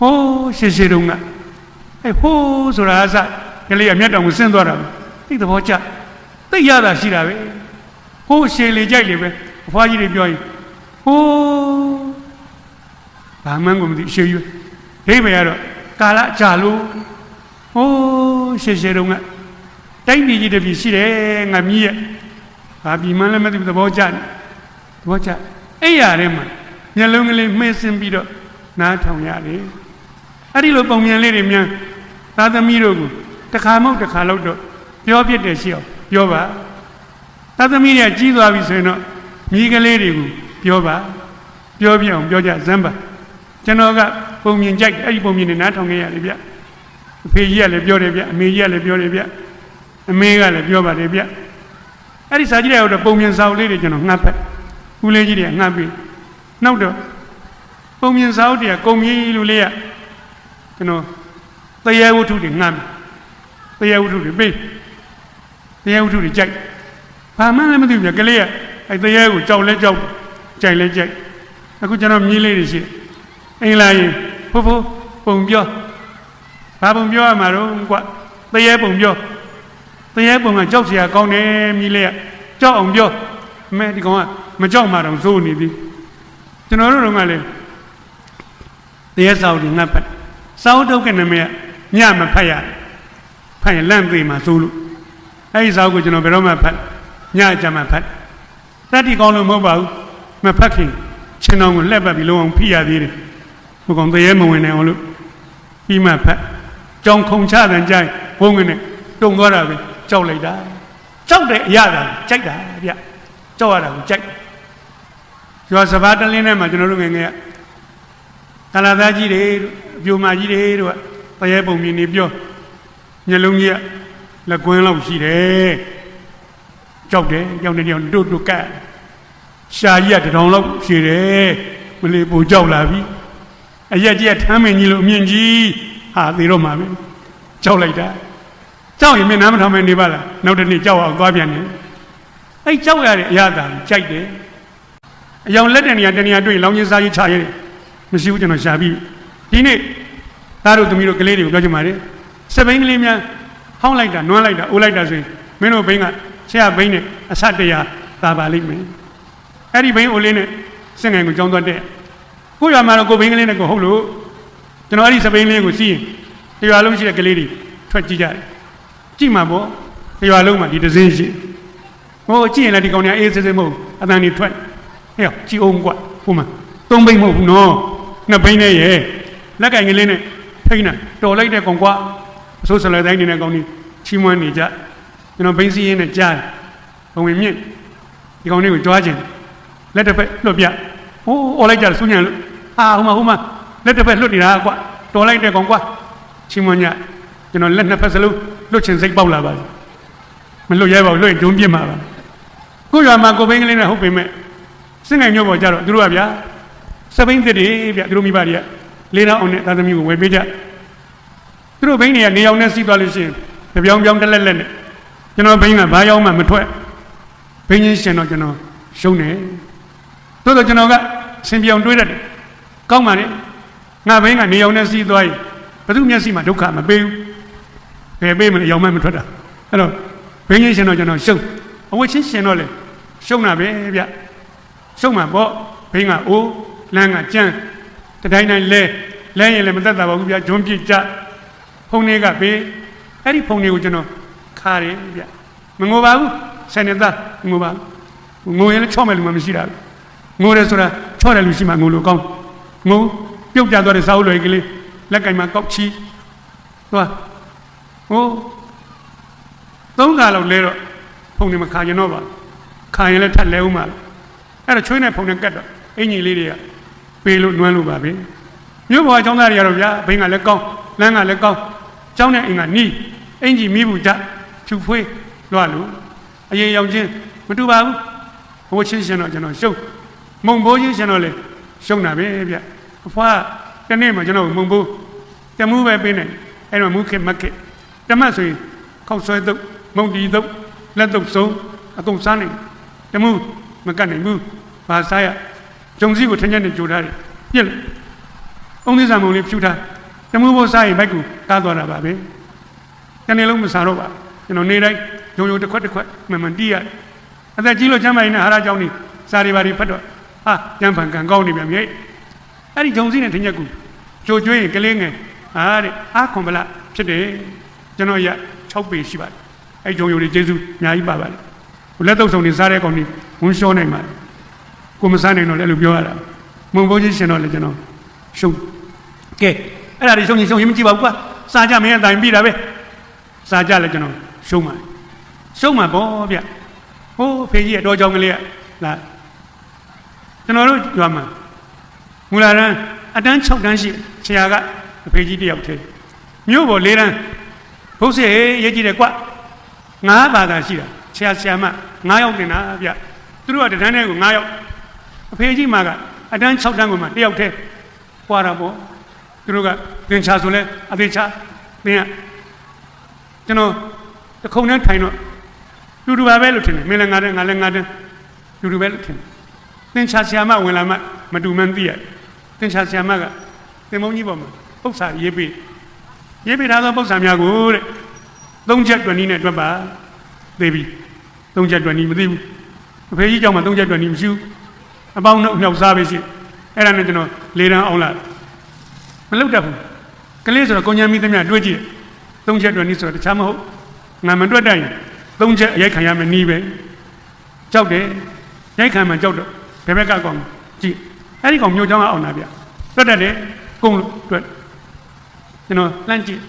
hô xì đúng ạ ai hô rồi là sao cái này miết đồng sinh rồi thì tôi chả tới giờ là gì vậy hô xì lấy chạy đi về phá gì đi chơi hô bà mang của mình xì vô thế bây giờ cả lại trả luôn hô xì đúng ạ tránh đi gì để bị xì đấy ngắm gì bà bị mang lên mà tôi chả ấy à đấy mà nhà luôn cái lên mê xin bị đó ná thòng nhà đấy ở đây lúc bông nhà lên điểm nha ta ta mi rồi ta khá mốc ta khá lâu rồi do biết để xíu do bà ta ta mi này chỉ do bị sợi nó mi cái lên điểm do bà do biết ông do chả dám bà cho nó cả bông nhìn chạy ấy bông nhìn ná thòng nhà đấy biết phi gì là do đấy biết mi gì là do đấy biết mi cái là do bà đấy biết ở đây sao chỉ là bông nhìn sau lên để cho nó ngáp hết u lên gì để ngáp đi nấu được bông nhìn sau thì công gì luôn liền cái nó tây eo thu để ngam tây eo thu để bê tây eo thu để chạy phá mang lên mà tìm cái lia ai tây eo của trâu lên trâu chạy lên chạy nó cũng cho nó nhí lên gì anh là gì phô bông vô phá bông vô mà đâu quạ tây eo bông là chốc xìa con em nhí lia cho ông vô mẹ thì con à mà cho mà đồng xu này đi cho nó đúng rồi tây eo sau thì ngap sau đâu cái này mẹ nhà mà phải làm gì mà xu luôn ấy sau của nó phải đâu mà phải nhà chả mà phải ta đi con luôn mới bảo mà phát hiện trên ông còn lép vào bị lâu ông phi à đi đấy một con tây một người này ông luôn khi mà phải trong không xa đàn trai vô người này đông có là châu lấy đá châu để ra là trách đá vậy châu là trách cho sao phát lên này mà cho nó luôn nghe ta là ta gì đấy biểu mà gì đấy rồi tay bông miền này biểu nhà lông nhẹ là quên lòng gì đấy chọc đấy dòng này dòng đốt cả xa gì thì thằng lông gì đấy mình lấy bổ chọc là vì ai giờ chỉ tham mình nhiều miền gì thì rồi mà chọc lại đã chọc thì mình làm tham mình đi bao là nào đến đi chọc ở qua biển này ấy chọc là ya ta chạy đấy dòng lết này nhà đuổi lâu như sao như chạy đấy mình siêu cho nó xa bi đi này ta đâu tụi mình được cái này của mà đấy sao bánh lên nha không lại đã nói lại đã ô lại đã rồi mấy nó bánh à xe bánh này sát đây à ta bà lên mấy cái đi bánh ô lên này sinh ngày của trong tuần đấy cô giờ mà nó cô bánh lên này của hậu lúa cho nó đi sao bánh lên của gì thì vào lúc chỉ là cái này đi thoát chi ra chi mà bố thì vào lúc mà đi được gì bố chi là đi con nhà ấy sẽ mồ anh ta đi thoát hiểu chi ôm quạ không mà tung bánh mồ nó bánh này vậy lá cái lên này thấy nè đồ lấy đây còn qua số sợi đây này còn đi chim muôn đi chả nó bánh gì này chả không em nhỉ thì còn đi của chó chừng lấy được phải lột bịa ô lấy chả xuống nhà không mà lấy được phải lột đi ra qua đồ lấy đây còn qua chim muôn nhà cho nó lên nó phải luôn lột trên dây bao là vậy mình lột dây bao lột trốn biên mà cô giờ mà cô bánh lên là không phải mẹ sinh ngày nhau bỏ chả rồi tôi nói bịa sao bánh thế đi bịa tôi mi bà đi lên nào ông này ta tâm yêu về bây giờ tôi bánh này nhiều nên xịt vào liền xin để béo cái lên cho nó bánh là vài ông mà mình thoát bánh như thế nào cho nó sâu này tôi cho nó cái xem béo đuôi đấy không mà đấy ngà bánh là nhiều nên xịt vào và tôi nhận xịt mà đâu cả mà béo về béo mình nhiều mà mình thoát à rồi bánh như thế nào cho nó sâu ông ấy xin nó lên sâu nào bé vậy sâu mà bỏ bánh là ô lang à chăng cái này lên mình ta bảo bây giờ chuẩn bị chặt phong này cả bé cái đi phong này của nó khá đấy bây giờ mình ngồi bao xem người ta ngồi nó cho mình xí ra ngồi đấy rồi cho đấy lúc xí mà ngồi lúc không ngồi biểu ra rồi sau rồi cái này là cái mà cọc chi rồi tốn cả lâu lê rồi phong này mà khai cho nó vào khai là thật leo mà cái là chơi này phong này cắt rồi anh nhìn đi à về luôn nuôi luôn bà bé nhớ vào trong đó thì rồi ya bên ngoài lấy con lên ngoài lấy con trong này anh ni anh chỉ mi bùn chặt chụp phơi loa lú anh dùng chứ mà tu bao bố xin cho nó sâu mông bố chứ cho nó lên sâu nào bé vậy pha cái này mà cho nó mông bố cái mũi về bên này anh mà mũi kẹp mắc kẹp cái mắt rồi không xoay tục mông đi tục lên tục xuống ở tung sáng này cái mũi mà cái này mũi và sai à trong gì của thân nhân này chủ đây, ông đi làm một liệp chủ ta, မှုဖို့စားရင်ဘိုက်ကူကားသွားတာပါပဲတနေ့လုံးမစားတော့ပါကျွန်တော်နေတိုင်းယုံယုံတစ်ခွက်မှန်တီးရအသက်ကြီးလို့ချမ်းသာရင်ဟာရကြောင်းနေစားတွေပါတွေဖတ်တော့ဟာကျန်းဖန်ကန်ကောင်းနေပြန်ပြီအဲ့ဒီဂျုံစည်းနဲ့ထင်းချက်ကူကြိုကျွေးရင်ကလေးငယ်ဟာတဲ့အားခွန်ပလဖြစ်တယ်ကျွန်တော်ရ6ပေရှိပါတယ်အဲ့ဂျုံယုံတွေကျေးဇူးအများကြီးပါပါတယ်လက်တော့ဆောင်နေစားတဲ့ကောင်ကြီးဝန်းလျှောနိုင်ပါတယ်ကိုမစားနိုင်တော့လည်းလို့ပြောရတာမုံဘိုးကြီးရှင်တော့လည်းကျွန်တော်ရှုံးကဲအဲ့ဒါတွေရှုံးရင်မကြည့်ပါဘူးကွာစားကြမင်းအတိုင်းပြီးတာပဲစားကြလဲကျွန်တော်ရှုံးမှာပေါ့ဗျဟိုးဖေကြီးရဲ့တော်ကြောင်ကလေးကလာကျွန်တော်တို့ရွာမှာမူလာတန်းအတန်း6တန်းရှိဆရာကအဖေကြီးတယောက်တည်းမြို့ပေါ်4တန်းဘုတ်စေရေးကြည့်တယ်ကွ9ဘာသာရှိတာဆရာမ9ယောက်တင်တာဗျသူတို့ကတန်းထဲကို9ယောက်အဖေကြီးမှာကအတန်း6တန်းကိုမှတယောက်တည်းပွာတာပေါ့သူတို့ကသင်္ချာဆိုလဲအသေးချာသင်ကကျွန်တော်တခုံနဲ့ထိုင်တော့တူပါပဲလို့ထင်တယ်မင်းလည်းငါလည်းငါတန်းတူပဲလို့ထင်တယ်သင်္ချာဆရာမဝင်လာမှမတူမှန်းသိရတယ်သင်္ချာဆရာမကသင်မုန်းကြီးပေါ်မှာပု္ပ္ပာရေးပေးထားသောပု္ပ္ပာများကိုတဲ့3ချက်တွက်နည်းနဲ့တွက်ပါသိပြီ3ချက်တွက်နည်းမသိဘူးအဖေကြီးကြောင့်မှ3ချက်တွက်နည်းမရှိဘူးအပေါင်းနှုတ်မြောက်စားပဲရှိအဲ့ဒါနဲ့ကျွန်တော်၄တန်းအောင်လာမလုပ်တတ်ဘူးကလေးဆိုတော့ကိုညာမီသမျှတွေးကြည့်3ချက်တွက်နည်းဆိုတော့တခြားမဟုတ်ငါမတွက်တတ်ရင်3ချက်အရိုက်ခံရမယ်နီးပဲကြောက်တယ်ရိုက်ခံမှကြောက်တော့ဘယ်ဘက်ကကောင်ကြည့်အဲ့ဒီကောင်မျိုးချောင်းအောင်လာဗျတွက်တတ်တယ်ကုန်းတွက်ကျွန်တော်လှမ်းကြည့်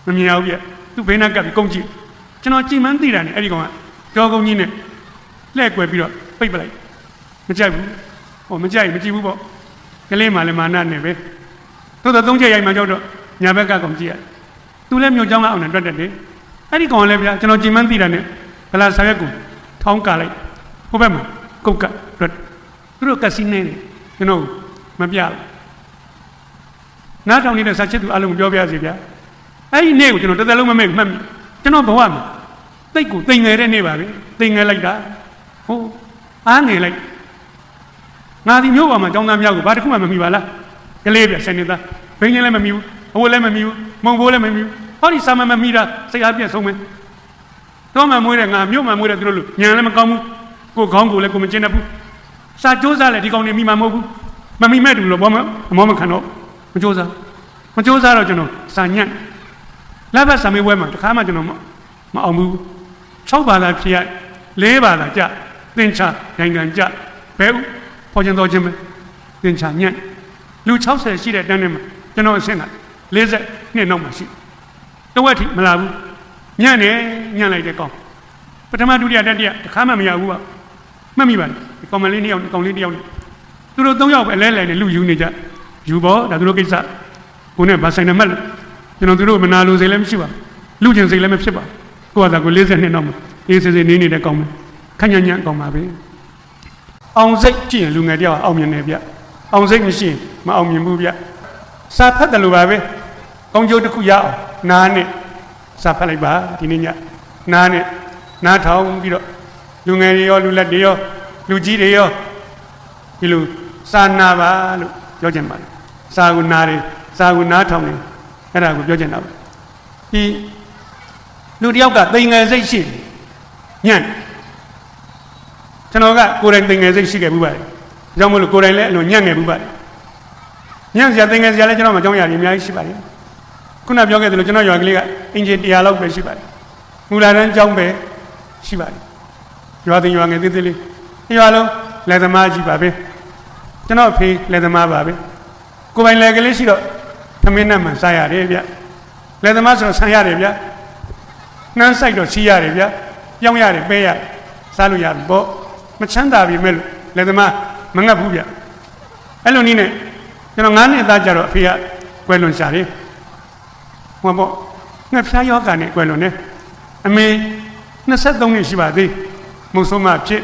မမြင်အောင်ဗျသူ့ဘေးနားကပ်ပြီးကုန်းကြည့်ကျွန်တော်ကြည်မှန်းသိတာနဲ့အဲ့ဒီကောင်ကကြောကုန်းကြီးနဲ့လှည့်ကွယ်ပြီးတော့ပိတ်ပလိုက်မကြိုက်ဘူးဟောမကြိုက်မကြည့်ဘူးပေါ့ကလေးမှလည်းမာနနဲ့ပဲသို့တော့3ချက်ရိုက်မှကြောက်တော့ညာဘက်ကကောင်ကြည့်ရသူလည်းမျိုးချောင်းအောင်နဲ့တွက်တတ်တယ်အဲ့ဒီကောင်လည်းဗျာကျွန်တော်ကြည်မှန်းသိတာနဲ့ဗလာဆာရက်ကိုထောင်းကလိုက်ဟိုဘက်မှာကုတ်ကတွက်သူတို့ကစီနေတယ်ကျွန်တော်မပြဘူးနားထောင်နေတဲ့စာချစ်သူအလုံးပြောပြစီဗျာအဲ့ဒီနေ့ကိုကျွန်တော်တစ်သက်လုံးမမေ့မှတ်မိကျွန်တော်ဘဝမှာတိတ်ကိုတိမ်ငယ်တဲ့နေ့ပါပဲတိမ်ငယ်လိုက်တာဟိုအားငယ်လိုက်ငါဒီမျိုးပေါ်မှာကျောင်းသားများကိုဘာတစ်ခုမှမမိပါလားကလေးဗျာဆိုင်နေတာဘိန်းချင်းလည်းမမိဘူးအဝတ်လည်းမမိဘူးမုံဘိုးလည်းမမိဘူးဟောဒီစာမမမိတာစိတ်အားပြည့်ဆုံးမယ်တော့မှမွေးတဲ့ငါမြို့မှာမွေးတဲ့သူတို့လူညာလည်းမကောင်းဘူးကိုခေါင်းကိုလည်းကိုမကျင်တတ်ဘူးစာကြိုးစားလည်းဒီကောင်နေမိမှာမဟုတ်ဘူးမမိမဲ့တူလို့ဘောမအမောမခံတော့မကြိုးစားတော့ကျွန်တော်စာညံ့လက်ဘက်စာမေးပွဲမှာတခါမှကျွန်တော်မအောင်ဘူး6ဘာသာဖြေရ4ဘာသာကြသင်္ချာနိုင်ငံကြဘဲဥပေါ်ကျင်တော်ခြင်းပဲသင်္ချာညံ့လူ60ရှိတဲ့တန်းထဲမှာကျွန်တော်အဆင့်က40နှစ်နောက်မှရှိတဝက်ထိမလာဘူးညံ့လိုက်တဲ့ကောင်ပထမဒုတိယတတိယတခါမှမရဘူးကမှတ်မိပါလားကောင်မလေး2ယောက်ကောင်လေး1ယောက်သူတို့3ယောက်ပဲလဲနဲ့လူယူနေကြယူပေါ့ဒါသူတို့ကိစ္စကိုနဲ့ဗာဆိုင်နံပါတ်ကျွန်တော်တို့မနာလို့စိတ်လည်းမရှိပါလူချင်းစိတ်လည်းမဖြစ်ပါကိုကသာကို40နှစ်နောက်မှာအေးစေစေနေနေတဲ့ကောင်ပဲခန့်ညံ့ကောင်ပါပဲအောင်စိတ်ကြည့်ရင်လူငယ်တယောက်အောင်မြင်တယ်ဗျအောင်စိတ်မရှိရင်မအောင်မြင်ဘူးဗျစာဖတ်တယ်လို့ပါပဲကောင်းကျိုးတစ်ခုရအောင်နားနဲ့စာဖတ်လိုက်ပါဒီနေ့ညနားနဲ့နားထောင်ပြီးတော့လူငယ်တွေရောလူလက်တွေရောလူကြီးတွေရောဒီလိုစာနာပါလို့ပြောချင်ပါတယ်စာကိုနားတယ်စာကိုနားထောင်တယ်အဲ့ဒါကိုပြောချင်တာပါဒီလူတယောက်ကသိငယ်စိတ်ရှိညံ့ကျွန်တော်ကကိုယ်တိုင်သိငယ်စိတ်ရှိခဲ့ဘူးပါတယ်ကြောင့်မလို့ကိုယ်တိုင်လည်းအလုံးညံ့ငယ်ဘူးပါတယ်ညံ့စရာသိငယ်စရာလည်းကျွန်တော်မကြောင်းရည်အများကြီးရှိပါတယ်ခုနပြောခဲ့သလိုကျွန်တော်ရွာကလေးကအင်ဂျင်100လောက်ပဲရှိပါတယ်မူလာတန်းကျောင်းပဲရှိပါတယ်ရွာတင်ရွာငယ်သေးသေးလေးရွာလုံးလက်သမားကြီးပါပဲကျွန်တော်ဖေးလက်သမားပါပဲကိုယ်ပိုင်လက်ကလေးရှိတော့သမင်းနဲ့မှစားရတယ်ဗျလက်သမားဆိုတော့ဆန်ရတယ်ဗျနှမ်းဆိုင်တော့စီးရတယ်ဗျပြောင်းရတယ်ပဲရတယ်စားလို့ရပြီပေါ့မချမ်းသာပြီမဲ့လို့လက်သမားမငတ်ဘူးဗျအဲ့လိုနည်းနဲ့ကျွန်တော်9နှစ်သားကြတော့အဖေကကွယ်လွန်ရှာတယ်ဟောပေါ့ငှက်ဖျားယောဂနဲ့ကွယ်လွန်တယ်အမေ23နှစ်ရှိပါသေးမုံဆုံးမဖြစ်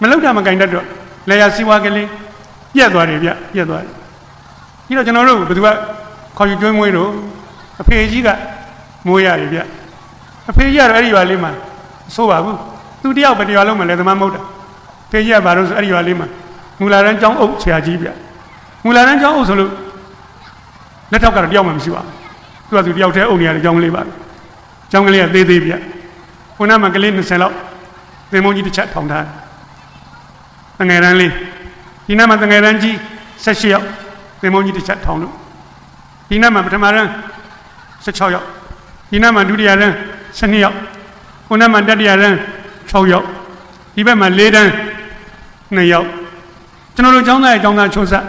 မလောက်တာမကင်တတ်တော့လေယာစီဝါကလေးပြက်သွားတယ်ဗျပြက်သွားတယ်ပြီးတော့ကျွန်တော်တို့ဘယ်သူကခေါ်ယူကျွေးမွေးတော့အဖေကြီးကမွေးရတယ်ဗျအဖေကြီးကတော့အဲ့ဒီရွာလေးမှာဆိုပါဘူးသူတယောက်ပဲရွာလုံးမှာလည်းသမားမဟုတ်တာဖေကြီးကဘာလို့ဆိုအဲ့ဒီရွာလေးမှာမူလာတန်းကျောင်းအုပ်ဆရာကြီးဗျမူလာတန်းကျောင်းအုပ်ဆိုလို့ လက်ထောက်ကတော့တယောက်မှမရှိပါဘူးသူကသူတယောက်တည်းအုပ်နေရတဲ့ကြောင်းကလေးပါကြောင်းကလေးကသေးသေးပြခုနမှကလေး20လောက်သင်္ဘောကြီးတစ်ချက်ထောင်ထားတငယ်တန်းလေးဒီနားမှာတငယ်တန်းကြီး18ယောက်သင်္ဘောကြီးတစ်ချက်ထောင်လို့ဒီနားမှာပထမတန်း16ယောက်ဒီနားမှာဒုတိယတန်း12ယောက်ခုနမှတတိယတန်း6ယောက်ဒီဘက်မှာ4တန်း2ယောက်ကျွန်တော်တို့ကျောင်းသားရဲ့ကျောင်းသားချိုးစား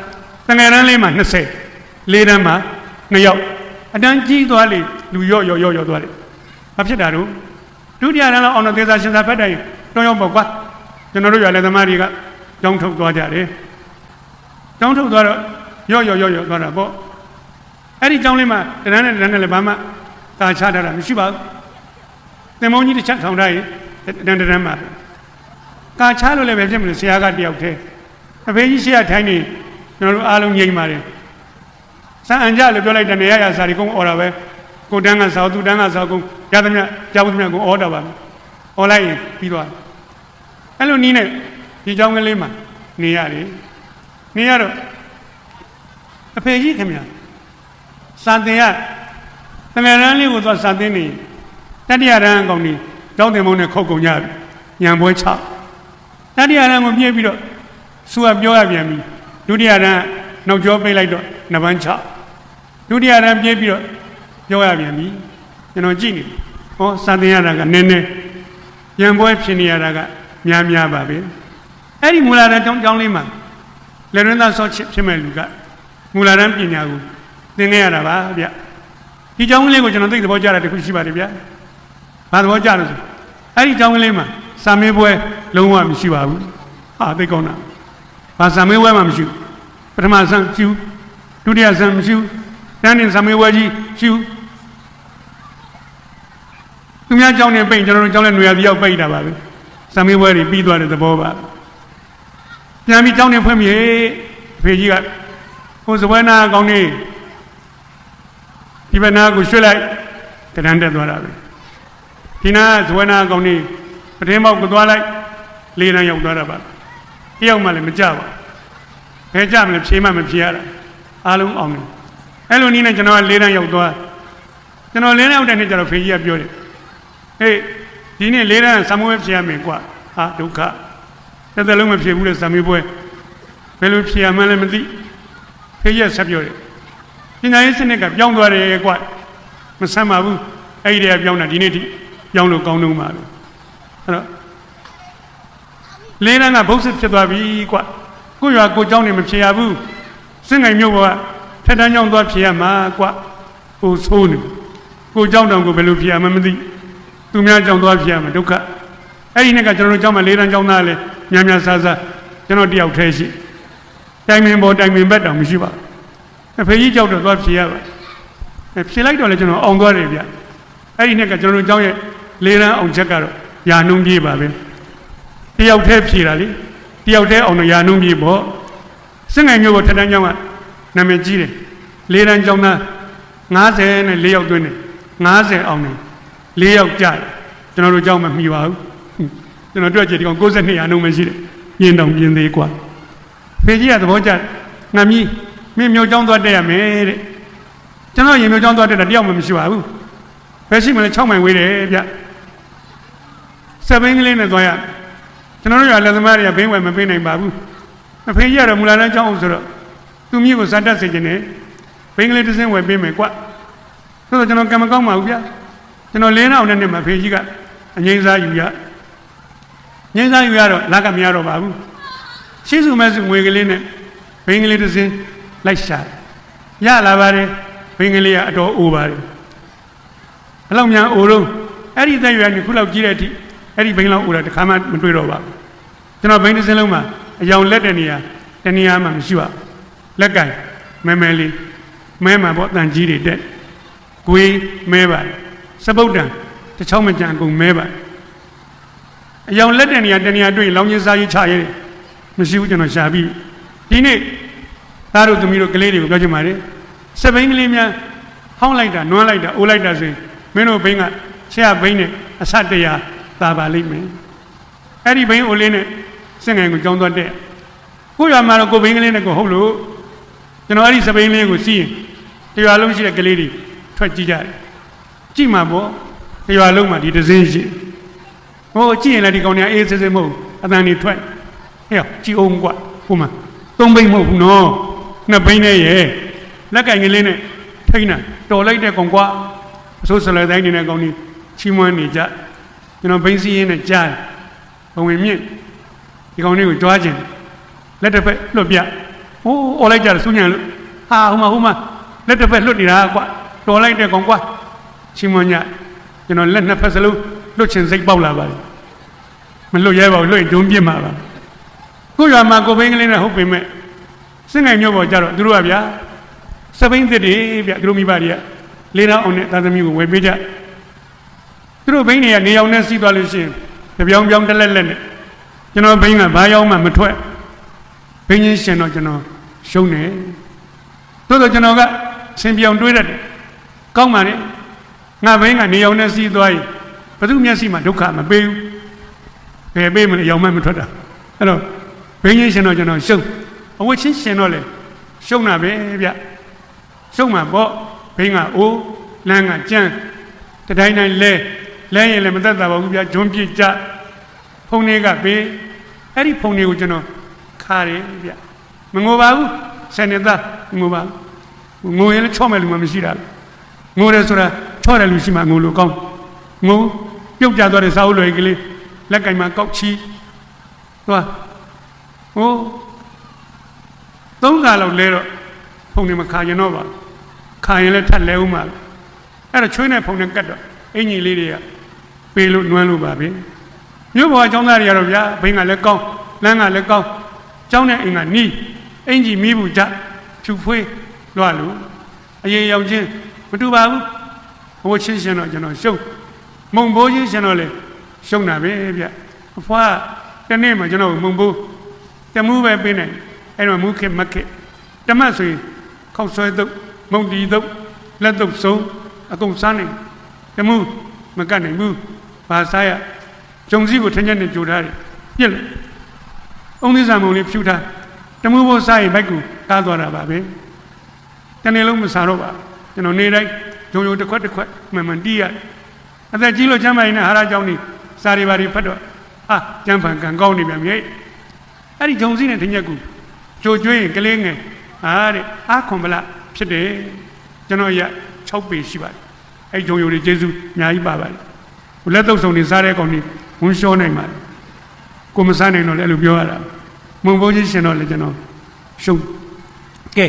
တငယ်တန်းလေးမှာ20 4တန်းမှာ2ယောက်အတန်းကြီးသွားလေလူရော့သွားတယ်ဘာဖြစ်တာတော့ဒုတိယတန်းလောက်အောင်တော့သေသာရှင်သာဖက်တိုင်တွန်းရောက်ပေါ့ကွာကျွန်တော်တို့ရွာလေသမားတွေကကျောင်းထုတ်သွားကြတယ်ကျောင်းထုတ်သွားတော့ရော့သွားတာပေါ့အဲ့ဒီကျောင်းလေးမှာတန်းနဲ့လည်းဘာမှတာချထားတာမရှိပါဘူးသင်္ဘောကြီးတစ်ချက်ထောင်ထားရင်တန်းမှာတာချလို့လည်းပဲဖြစ်မလို့ဆရာကတယောက်တည်းအဖေကြီးဆရာထိုင်းနေကျွန်တော်တို့အားလုံးငြိမ်ပါတယ်စံအန်ကြလို့ပြောလိုက်တယ်နေရစာတွေကုန်អော်တာပဲကိုတန်းကစာသူတန်းကစာကုန်ရသမျှကြားဘူးသမျှကုန်អော်တာပါអော်လိုက်ရင်ပြီးသွားအဲ့လိုနီးနဲ့ဒီเจ้าကလေးမှာနေရတယ်နေရတော့အဖေကြီးခင်ဗျာစာသင်ရတငယ်တန်းလေးကိုသွားစာသင်နေတတိယတန်းအကောင်ကြီးကျောင်းသင်မုန်းနဲ့ခုတ်ကုန်ကြပြီညံပွဲ6တတိယတန်းကိုပြေးပြီးတော့သူကပြောရပြန်ပြီဒုတိယတန်းနောက်ကျောပိတ်လိုက်တော့2ပန်း6ဒုတိယတန်းပြေးပြီးတော့ပြောရပြန်ပြီကျွန်တော်ကြည့်နေဟောစာသင်ရတာကနည်းနည်းညံပွဲဖြစ်နေရတာကများပါပဲအဲ့ဒီမူလာတန်းကျောင်းလေးမှာလက်ရင်းသားဆော့ဖြစ်မဲ့လူကမူလာတန်းပညာကိုသင်ခဲ့ရတာပါဗျဒီကျောင်းကလေးကိုကျွန်တော်သိသဘောကျတာတခုရှိပါတယ်ဗျဘာသဘောကျလို့ဆိုအဲ့ဒီကျောင်းကလေးမှာစာမေးပွဲလုံးဝမရှိပါဘူးဟာသိကောင်းတာဘာစာမေးပွဲမှမရှိဘူးပထမဆန်းမရှိဘူးဒုတိယဆန်းမရှိဘူးတန်းတင်စာမေးပွဲကြီးမရှိဘူးသူများကျောင်းနေပိတ်ကျွန်တော်တို့ကျောင်းလဲຫນွေရတယောက်ပိတ်တာပါပဲစာမေးပွဲတွေပြီးသွားတဲ့သဘောပါပြန်ပြီးကျောင်းနေဖွင့်ပြီအဖေကြီးကဟိုစပွဲနာကောင်းနေဒီဘက်နာကိုရွှေ့လိုက်တန်းတက်သွားတာပဲဒီနာစပွဲနာကောင်းနေပထမပေါက်ကိုသွားလိုက်၄တန်းရောက်သွားတာပါတယောက်မှလည်းမကြပါဘယ်ကြမလဲဖြေမှမဖြေရတာအားလုံးအောင်တယ်အဲ့လိုနည်းနဲ့ကျွန်တော်က၄တန်းရောက်သွားကျွန်တော်၄တန်းရောက်တဲ့နေ့ကျတော့ဖေကြီးကပြောတယ်ဟေးဒီနေ့၄တန်းဆံမွေးဖြေရမယ်ကွာဟာဒုက္ခတစ်သက်လုံးမဖြေဘူးလေဆံမွေးပွဲဘယ်လိုဖြေရမှန်းလည်းမသိဖေကြီးကဆက်ပြောတယ်ပညာရေးစနစ်ကပြောင်းသွားတယ်ကွာမဆမ်းပါဘူးအဲ့ဒီတည်းကပြောင်းတာဒီနေ့ထိပြောင်းလို့ကောင်းတော့မှာလို့အဲ့တော့လေးတန်းကဘုတ်စစ်ဖြစ်သွားပြီကွာကိုရွာကိုเจ้าနေမဖြေရဘူးစင်ငိုင်မျိုးကထက်တန်းကြောင်းသွားဖြေရမှာကွာဟိုဆိုးနေကိုเจ้าတောင်ကိုဘယ်လိုဖြေရမှမသိသူများကြောင်းသွားဖြေရမှာဒုက္ခအဲ့ဒီနေ့ကကျွန်တော်တို့เจ้าမှာလေးတန်းကြောင်းသားလဲများဆာကျွန်တော်တယောက်တည်းရှိတိုင်ပင်ပေါ်တိုင်ပင်ဘက်တောင်မရှိပါဘူးအဖေကြီးကြောက်တော့သွားဖြေရပါဖြေလိုက်တော့လေကျွန်တော်အောင်သွားတယ်ဗျအဲ့ဒီနေ့ကကျွန်တော်တို့เจ้าရဲ့လေးတန်းအောင်ချက်ကတော့ယာနှုံးပြေးပါပဲတယောက်တည်းဖြေတာလေတယောက်တည်းအောင်တော့ယာနှုံးပြေးပေါ့စင်ငိုင်မျိုးကထက်တန်းကျောင်းကနာမည်ကြီးတယ်လေးတန်းကျောင်းသား54ယောက်သွင်းတယ်50အောင်တယ်4ယောက်ကြတယ်ကျွန်တော်တို့ကျောင်းမှာမှီပါဘူးကျွန်တော်တွေ့ကြည့်ဒီကောင်62ရာနှုံးမှရှိတယ်ပြင်းတောင်ပြင်းသေးกว่าဖေကြီးကသဘောကျငါမီးမင်းမျိုးကျောင်းသွားတက်ရမယ်တဲ့ကျွန်တော်ရင်မျိုးကျောင်းသွားတက်တာတယောက်မှမရှိပါဘူးဘယ်ရှိမလဲ6မိုင်ဝေးတယ်ဗျစပိန်ကလေးနဲ့သွားရကျွန်တော်တို့ရလက်သမားတွေကဘိန်းဝယ်မပေးနိုင်ပါဘူးအဖေကြီးကတော့မူလာတန်းကျောင်းအောင်ဆိုတော့သူမျိုးကိုစတက်စေခြင်းနဲ့ဘိန်းကလေးတစ်စင်းဝယ်ပေးမယ်ကွဆိုတော့ကျွန်တော်ကံမကောင်းပါဘူးဗျကျွန်တော်၄နောက်နဲ့မှဖေကြီးကအငိမ့်စားယူရတော့လက်ကမရတော့ပါဘူးရှိစုမဲ့စုငွေကလေးနဲ့ဘိန်းကလေးတစ်စင်းလိုက်ရှာရလာပါတယ်ဘိန်းကလေးကအတော်အိုပါတယ်ဘလောက်များအိုတော့အဲ့ဒီသက်ရွယ်ကနေခုလောက်ကြီးတဲ့အထိအဲ့ဒီဘိန်းလောက်အိုတာတစ်ခါမှမတွေ့တော့ပါဘူးကျွန်တော်ဘိန်းတစ်စင်းလုံးမှာအယောင်လက်တဲ့နေရာတနေရာမှမရှိပါလက်ကင်မဲလေးမဲမှာပေါ့တန်ကြီးတွေတက်ဂွေးမဲပါစပုတ်တံတစ်ချောင်းမကြံကုန်မဲပါအယောင်လက်တဲ့နေရာတနေရာတွေ့လောင်းချင်းစားရေးချရဲမရှိဘူးကျွန်တော်ရှာပြီးဒီနေ့သားတို့သမီးတို့ကလေးတွေကိုပြောချင်ပါတယ်စပိန်ကလေးများဟောင်းလိုက်တာနွမ်းလိုက်တာအိုးလိုက်တာဆိုရင်မင်းတို့ဘိန်းကဆရာဘိန်းနဲ့အဆတရားသာပါလိမ့်မယ်အဲ့ဒီဘိန်းအိုးလေးနဲ့စင်ငိုင်ကိုကြောင်းသွားတဲ့ကိုရွာမှာတော့ကိုဘိန်းကလေးနဲ့ကိုဟုတ်လို့ကျွန်တော်အဲ့ဒီစပိန်လေးကိုစီးရင် ရွာလုံးရှိတဲ့ကလေးတွေထွက်ကြည့်ကြတယ်ကြည့်မှာပေါ့ရွာလုံးမှာဒီဒဇင်းရှိဟိုကြည့်ရင်လည်းဒီကောင်တွေကအေးစစ်စစ်မဟုတ်အတန်တွေထွက်ဟဲ့ကြည့်အောင်ကွာဟိုမှာ3ဘိန်းမဟုတ်ဘူးနော်2ဘိန်းနဲ့ရဲ့လက်ကင်ကလေးနဲ့ထိန်းတာတော်လိုက်တဲ့ကောင်ကွာအစိုးစလဲတိုင်းနေတဲ့ကောင်ကြီးချီးမွမ်းနေကြကျွန်တော်ဘိန်းစီးရင်းနဲ့ကြားဘဝင်မြင့်ဒီကောင်လေးကိုကြွားခြင်းလက်တစ်ဖက်လွတ်ပြဟိုးအော်လိုက်ကြတယ်စူးညံလို့ဟာဟိုမှာလက်တစ်ဖက်လွတ်နေတာကွာတော်လိုက်တဲ့ကောင်ကွာချီးမွမ်းညကျွန်တော်လက်နှစ်ဖက်စလုံးလွတ်ချင်စိတ်ပေါက်လာပါလေမလွတ်ရဲပါဘူးလွတ်ရင်ဒုံးပြစ်မှာပါကိုရွာမှာကိုဘိန်းကလေးနဲ့ဟုတ်ပေမဲ့စင်ငိုင်မျိုးပေါ်ကြတော့သူတို့ကဗျာစပိန်သစ်တွေဗျသူတို့မိဘတွေကလေးတောင်းအောင်နဲ့သာသမီကိုဝယ်ပေးကြသူတို့ဘိန်းတွေကနေအောင်နဲ့စီးသွားလို့ရှိရင်တပြောင်းပြောင်းတက်လက်လက်နဲ့ကျွန်တော်ဘိန်းကဘာရောက်မှမထွက်ဘိန်းချင်းရှင်တော့ကျွန်တော်ရှုံးတယ်သို့တော့ကျွန်တော်ကဆင်ပြောင်တွေးရတယ်ကောင်းပါနဲ့ငါဘိန်းကနေအောင်နဲ့စီးသွားရင်ဘသူမျက်စိမှာဒုက္ခမပေးဘူးဘယ်ပေးမလဲရောက်မှမထွက်တာအဲ့တော့ဘိန်းချင်းရှင်တော့ကျွန်တော်ရှုံးအဝတ်ချင်းရှင်တော့လေရှုံးတာပဲဗျရှုံးမှာပေါ့ဘိန်းကအိုးလမ်းကကြမ်းတတိုင်းတိုင်းလဲရင်လည်းမသက်သာပါဘူးဗျဂျွန်းပြစ်ကြဖုန်တွေကပေးအဲ့ဒီဖုန်တွေကိုကျွန်တော်ခါတယ်ဗျမငိုပါဘူးဆယ်နှစ်သားငိုပါငိုရင်လည်းချော့မဲ့လူမှမရှိတာငိုတယ်ဆိုတာချော့တယ်လူရှိမှငိုလို့ကောင်းငိုပြုတ်ကြသွားတဲ့စာအုပ်လွယ်ကလေးလက်ကင်မှာကောက်ချီသွားဟို3ခါလောက်လဲတော့ဖုန်တွေမခါရင်တော့ပါခါရင်လည်းထပ်လဲဦးမှာအဲ့တော့ချွေးနဲ့ဖုန်နဲ့ကတ်တော့အင်ကြီးလေးတွေကပေးလို့နွမ်းလို့ပါပဲမြို့ပေါ်အကြောင်းသားတွေကတော့ဗျာဘိန်းကလည်းကောင်းလမ်းကလည်းကောင်းကျောင်းနဲ့အိမ်ကနီးအင်ကြီးမီးဘူးကြဖြူဖွေးလွှတ်လို့အရင်ရောက်ချင်းမတူပါဘူးဟိုချင်းရှင်တော့ကျွန်တော်ရှုံးမုံဘိုးချင်းရှင်တော့လေရှုံးတာပဲဗျအဖွားတနေ့မှကျွန်တော်မုံဘိုးတမှုပဲပေးနေအဲ့တော့မူးခက်မက်ခက်တမတ်ဆိုရင်ခောက်ဆွဲတုပ်မုံတီတုပ်လက်တုပ်ဆုံးအကုန်စားနေတမှုမကတ်နိုင်ဘူးဘာစားရဂျုံစည်းကိုထင်းချက်နဲ့ကြိုထားတယ်ပြက်လို့အုံးသစ္စာမုံလေးဖြူထားတမှုဘိုးစားရင်ဘိုက်ကိုကားသွားတာပါပဲတနေ့လုံးမစားတော့ပါကျွန်တော်နေတိုင်းဂျုံတစ်ခွက်မှန်တီးရအသက်ကြီးလို့ကျမ်းမာရင်ဟာရကြောင်းနေစားတွေပါတွေဖတ်တော့ဟာကျမ်းဖန်ကံကောင်းနေပြန်ပြီအဲ့ဒီဂျုံစည်းနဲ့ထင်းချက်ကိုကြိုကျွေးရင်ကလေးငယ်ဟာတဲ့အားခွန်ဗလာဖြစ်တယ်ကျွန်တော်ရ6ပေရှိပါတယ်အဲ့ဂျုံတွေကျေးဇူးအများကြီးပါပါတယ်ဘုလက်တုပ်ဆောင်နေစားတဲ့ကောင်တွေဝန်လျှောနိုင်ပါတယ်ကိုမစားနိုင်တော့လည်းအဲ့လိုပြောရတာမုံဘိုးကြီးရှင်တော့လည်းကျွန်တော်ရှုံးကဲ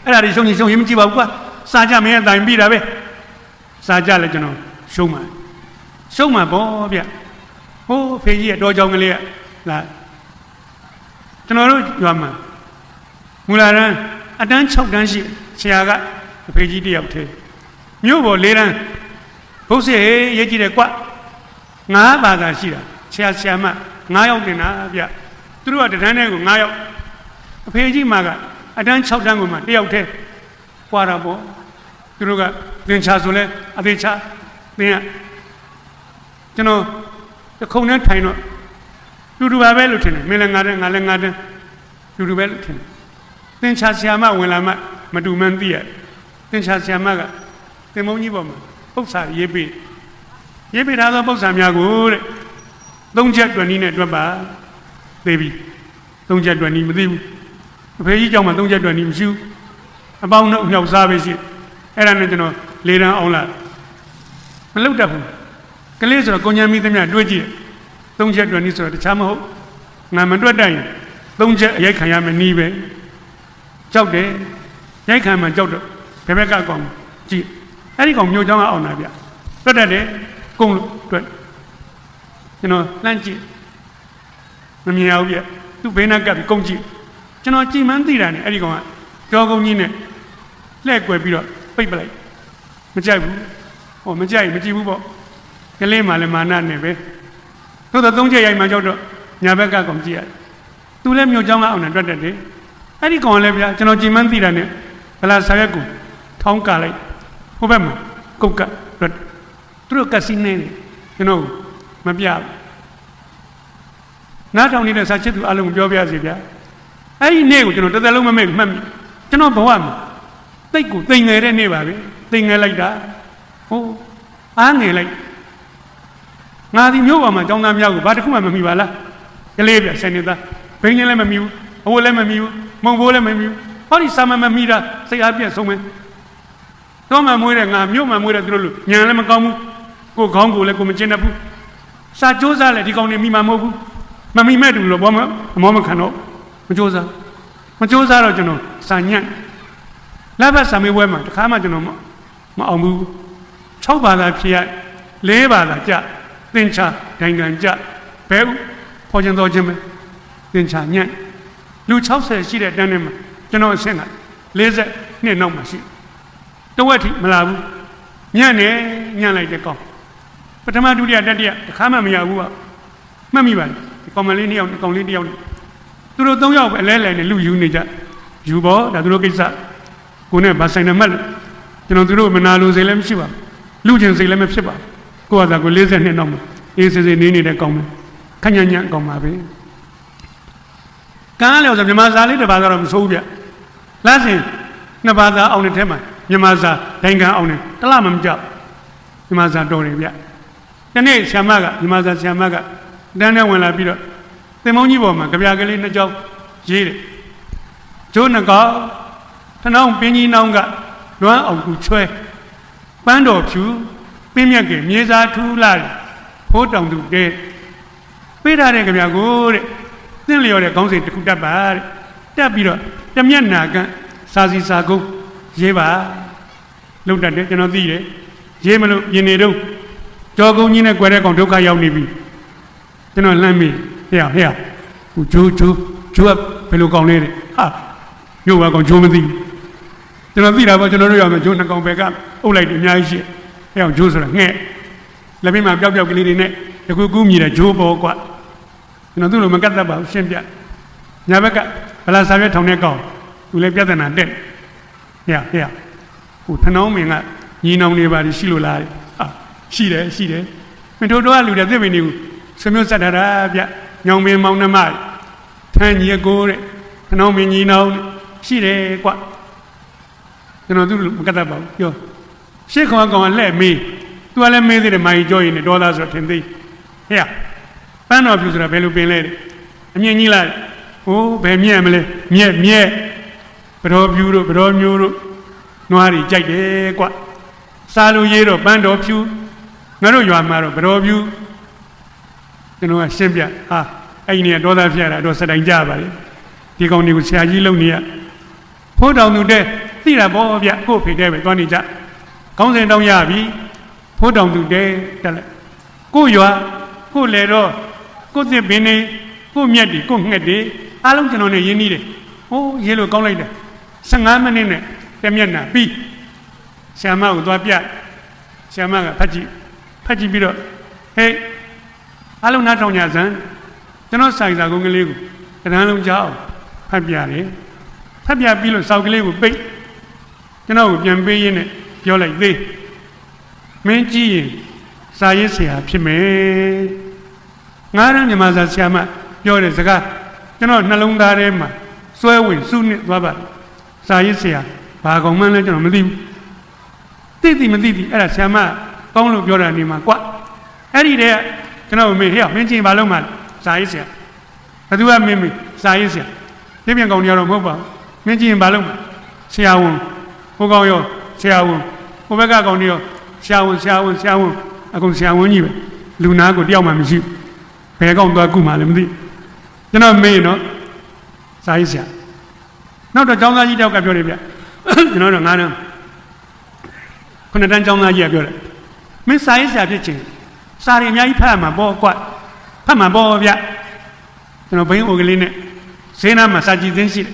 အဲ့ဒါတွေရှုံးရင်မကြည့်ပါဘူးကွာစားကြမင်းအတိုင်းပြီးတာပဲစားကြလည်းကျွန်တော်ရှုံးမှာပေါ့ဗျဟိုးဖေကြီးရဲ့တော်ကြောင်ကလေးကလာကျွန်တော်တို့ရွာမှာမူလာတန်းအတန်း6တန်းရှိဆရာကအဖေကြီးတယောက်တည်းမြို့ပေါ်4တန်းဘုတ်စေရေးကြည့်တယ်ကွ9ဘာသာရှိတာဆရာမ9ယောက်တင်တာဗျသူတို့ကတန်းထဲကို9ယောက်အဖေကြီးမှာကအတန်း6တန်းကိုမှတယောက်တည်းပွာတာပေါ့သူတို့ကသင်္ချာဆိုလဲအသေးချာသင်ကကျွန်တော်တခုံနဲ့ထိုင်တော့တူပါပဲလို့ထင်တယ်မင်းလည်းငါလည်း9တန်းတူပဲလို့ထင်တယ်သင်္ချာဆရာမဝင်လာမှမတူမှန်းသိရသင်္ချာဆရာမကသင်မုံကြီးပေါ်မှာပု္ပ္ပာရေးပေးထားသောပု္ပ္ပာများကိုတဲ့3ချက်တွင်နည်းနဲ့တွက်ပါသိပြီ3ချက်တွင်နည်းမသိဘူးအဖေကြီးကြောင့်မှ3ချက်တွင်နည်းမရှိဘူးအပေါင်းတို့မြောက်စားပဲရှိအဲ့ဒါနဲ့ကျွန်တော်၄တန်းအောင်လာမလုပ်တတ်ဘူးကလေးဆိုတော့ကိုညာမီသမ ्या တွေးကြည့်3ချက်တွင်နည်းဆိုတော့တခြားမဟုတ်ငါမတွက်တတ်ရင်3ချက်အရိုက်ခံရမယ်နီးပဲကြောက်တယ်ရိုက်ခံမှကြောက်တော့ဘယ်ဘက်ကကောင်ကြည့်အဲ့ဒီကောင်မျိုးချောင်းကအောင်တာဗျတွက်တတ်တယ်ကုန်းလို့တွက်ကျွန်တော်လှမ်းကြည့်မမြင်အောင်ဗျသူ့ဘေးနားကပ်ပြီးကုန်းကြည့်ကျွန်တော်ကြည့်မှန်းသိတာနဲ့အဲ့ဒီကောင်ကကြောကုန်းကြီးနဲ့လှည့်ကွယ်ပြီးတော့ပိတ်ပလိုက်မကြိုက်ဘူးဟောမကြိုက်မကြည့်ဘူးပေါ့ကလေးမှလည်းမာနနဲ့ပဲသို့တော့3ချက်ရိုက်မှကြောက်တော့ညာဘက်ကကောင်ကြည့်ရတယ်သူလည်းမျိုးချောင်းကအောင်တာတွက်တတ်တယ်အဲ့ဒီကောင်လည်းဗျာကျွန်တော်ကြည်မှန်းသိတာနဲ့ဗလာဆာရက်ကိုထောင်းကလိုက်ဟိုဘက်မှာကုတ်ကတွက်သူတို့ကစီနေတယ်ကျွန်တော်မပြဘူးနားထောင်နေတဲ့စာချစ်သူအလုံးပြောပြစီဗျာအဲ့ဒီနေ့ကိုကျွန်တော်တစ်သက်လုံးမမေ့မှတ်မိကျွန်တော်ဘဝမှာ တိတ်ကိုတိမ်ငယ်တဲ့နေ့ပါပဲတိမ်ငယ်လိုက်တာဟိုအားငယ်လိုက်ငါဒီမျိုးပါမှာကျောင်းသားများကိုဘာတစ်ခုမှမမိပါလားကလေးပြဆယ်နှစ်သားဘိန်းချင်းလည်းမမိဘူးအဝတ်လည်းမမိဘူးမုံဘိုးလည်းမမိဘူးဟောဒီစာမမိတာစိတ်အားပြတ်ဆုံးပဲတော့မှမွေးတဲ့ငါမြို့မှမွေးတဲ့သူတို့လူညံလည်းမကောင်းဘူးကိုခေါင်းကိုလည်းကိုမကျင်တတ်ဘူးစာကြိုးစားလည်းဒီကောင်နေမိမှာမဟုတ်ဘူးမမိမဲ့တူလို့ဘောမအမောမခံတော့မကြိုးစားတော့ကျွန်တော်စာညံ့လက်ဘက်စာမေးပွဲမှာတခါမှကျွန်တော်မအောင်ဘူး6ဘာသာဖြေရ4ဘာသာကြသင်္ချာဒိုင်ငံကြဘဲဥဖော်ကျင်တော်ခြင်းပဲသင်္ချာညံ့လူ60ရှိတဲ့တန်းထဲမှာကျွန်တော်အဆင့်က40နှစ်နောက်မှရှိတဝက်ထိမလာဘူးညံ့နေညံ့လိုက်တဲ့ကောင်ပထမဒုတိယတတိယတခါမှမရဘူးကမှတ်မိပါလားဒီကောင်မလေး2ယောက်ကောင်လေး1ယောက်သူတို့3ယောက်ပဲအလဲလဲနဲ့လူယူနေကြယူပေါ်ဒါသူတို့ကိစ္စကိုနဲ့ဗာဆိုင်နမှတ်လို့ကျွန်တော်သူတို့မနာလို့စိတ်လည်းမရှိပါဘူးလူချင်းစိတ်လည်းမဖြစ်ပါဘူးကိုကသာကို40နှစ်နောက်မှာအေးစေးစေးနေနေတဲ့ကောင်ပဲခညံ့ညံ့ကောင်ပါပဲကန်းလည်းဆိုမြန်မာစာလေးတစ်ပါးတော့မစိုးဘူးဗျလားစင်နှစ်ပါးသားအောင်တဲ့ထဲမှာမြန်မာစာဒိုင်ခံအောင်တယ်တလားမကြောက်မြန်မာစာတော်တယ်ဗျဒီနေ့ဆ iam မကမြန်မာစာဆ iam မကတန်းနဲ့ဝင်လာပြီးတော့သင်မုန်းကြီးပေါ်မှာကြပြကလေးနှစ်ကြောင်းရေးတယ်ကျိုးနှကောက်ထနောင်းပင်းကြီးနောင်းကလွမ်းအောင်ကူချွဲပန်းတော်ဖြူပင်းမြက်ကမြေစာထူးလာတယ်ဖိုးတောင်သူတဲပေးထားတဲ့ကြပြကိုတဲ့သင်လျော်တဲ့ခေါင်းစဉ်တစ်ခုတက်ပါတဲ့တက်ပြီးတော့တမျက်နာကစာစီစာကုန်းရေးပါလုံတတ်တယ်ကျွန်တော်သိတယ်ရေးမလို့ပြင်နေတော့ကြောကုန်းကြီးနဲ့ကြွယ်တဲ့ကောင်ဒုက္ခရောက်နေပြီကျွန်တော်လှမ်းမိဟဲ့ဟိုဂျိုးကဘယ်လိုကောင်လေးတဲ့ဟာညို့ပါကောင်ဂျိုးမသိဘူးကျွန်တော်သိတာပေါ့ကျွန်တော်တို့ရမယ်ဂျိုးနှစ်ကောင်ပဲကအုပ်လိုက်တယ်အများကြီးရှိဟဲ့အောင်ဂျိုးဆိုတာငှဲ့လက်ပြမှာပျောက်ကလေးတွေနဲ့တကူကူးမြည်တဲ့ဂျိုးပေါ်ကွာကျွန်တော်သူ့လိုမကတ်တတ်ပါဘူးရှင်းပြညာဘက်ကဗလာစာရွက်ထောင်တဲ့ကောင်သူလည်းပြဿနာတက်ဟဲ့ဟိုထနောင်းမင်းကညီနောင်နေပါလိရှိလို့လားဟာရှိတယ်မင်းတို့ကလူတွေသိပင်နေဘူးဆွေမျိုးဆက်ထားတာဗျညောင်ပင်မောင်နှမထန်းကြီးကိုတဲ့ခနောင်းမင်းကြီးနောင်ရှိတယ်ကွကျွန်တော်သူမကတ်တတ်ပါဘူးပြောရှေ့ကောင်ကလက်မေးသူကလည်းမေးသေးတယ်မိုင်ကြောရင်ဒေါ်လာဆိုထင်သေးဟဲ့ပန်းတော်ပြူဆိုတာဘယ်လိုပင်လဲအမြင့်ကြီးလားဟိုးဘယ်မြက်မလဲမြက်ဘတော်ပြူတို့ဘတော်မျိုးတို့နွားတွေကြိုက်တယ်ကွစားလို့ရေးတော့ပန်းတော်ဖြူငါတို့ရွာမှာတော့ဘတော်ပြူကျွန်တော်ကရှင်းပြဟာအဲ့ဒီနေဒေါသဖျက်တာတော့စတိုင်ကြပါလေဒီကောင်တွေကိုဆရာကြီးလုံနေရဖိုးတောင်သူတဲ့သိတာပေါ့ဗျကို့ဖေတဲ့ပဲသွားနေကြခေါင်းစဉ်တောင်းရပြီဖိုးတောင်သူတဲ့တက်လိုက်ကို့ရွာကို့လေတော့ကို့သစ်ပင်နေကို့မြက်တွေကို့ငှက်တွေအားလုံးကျွန်တော်နဲ့ရင်းနှီးတယ်ဟိုးရေးလို့ကောင်းလိုက်တယ်15မိနစ်နဲ့တမျက်နှာပြီးဆ iam မကိုသွားပြဆ iam မကဖတ်ကြည့်ပြီးတော့ဟေးအားလုံးနားထောင်ကြစမ်းကျွန်တော်ဆိုင်စာကုန်းကလေးကိုတရံလုံးကြားအောင်ဖတ်ပြတယ်ဖတ်ပြပြီးလို့စောက်ကလေးကိုပိတ်ကျွန်တော်ကိုပြန်ပေးရင်းနဲ့ပြောလိုက်သေးမင်းကြည့်ရင်စာရေးဆရာဖြစ်မယ်ငါးရမ်းမြန်မာစာဆရာမပြောတဲ့စကားကျွန်တော်နှလုံးသားထဲမှာစွဲဝင်စုနှစ်သွားပါစာရေးဆရာဘာကောင်မှန်းလဲကျွန်တော်မသိဘူးသိမသိအဲ့ဒါဆရာမကောင်းလို့ပြောတာနေမှာကွအဲ့ဒီတည်းကကျွန်တော်မေးဟဲ့မင်းချင်းဘာလုပ်မှစာရေးဆရာဘယ်သူကမင်းစာရေးဆရာပြပြန်ကောင်တွေတော့မဟုတ်ပါဘူးမင်းချင်းဘာလုပ်မှဆရာဝန်ဟိုကောင်ရောဆရာဝန်ဟိုဘက်ကကောင်တွေရောဆရာဝန်အကုန်ဆရာဝန်ကြီးပဲလူနာကိုတယောက်မှမရှိဘူးဘယ်ကောင်သွားကုမှလည်းမသိကျွန်တော်မေးနော်စာရေးဆရာနောက်တော့ကျောင်းသားကြီးတယောက်ကပြောတယ်ဗျကျွန်တော်တော့9တန်း9တန်းကျောင်းသားကြီးကပြောတယ်မင်းစာရေးဆရာဖြစ်ချင်စာရီအများကြီးဖတ်မှာပေါ့ကွဖတ်မှာပေါ့ဗျကျွန်တော်ဘိန်းအိုကလေးနဲ့ဈေးနားမှာစာကြည့်သိမ်းရှိတယ်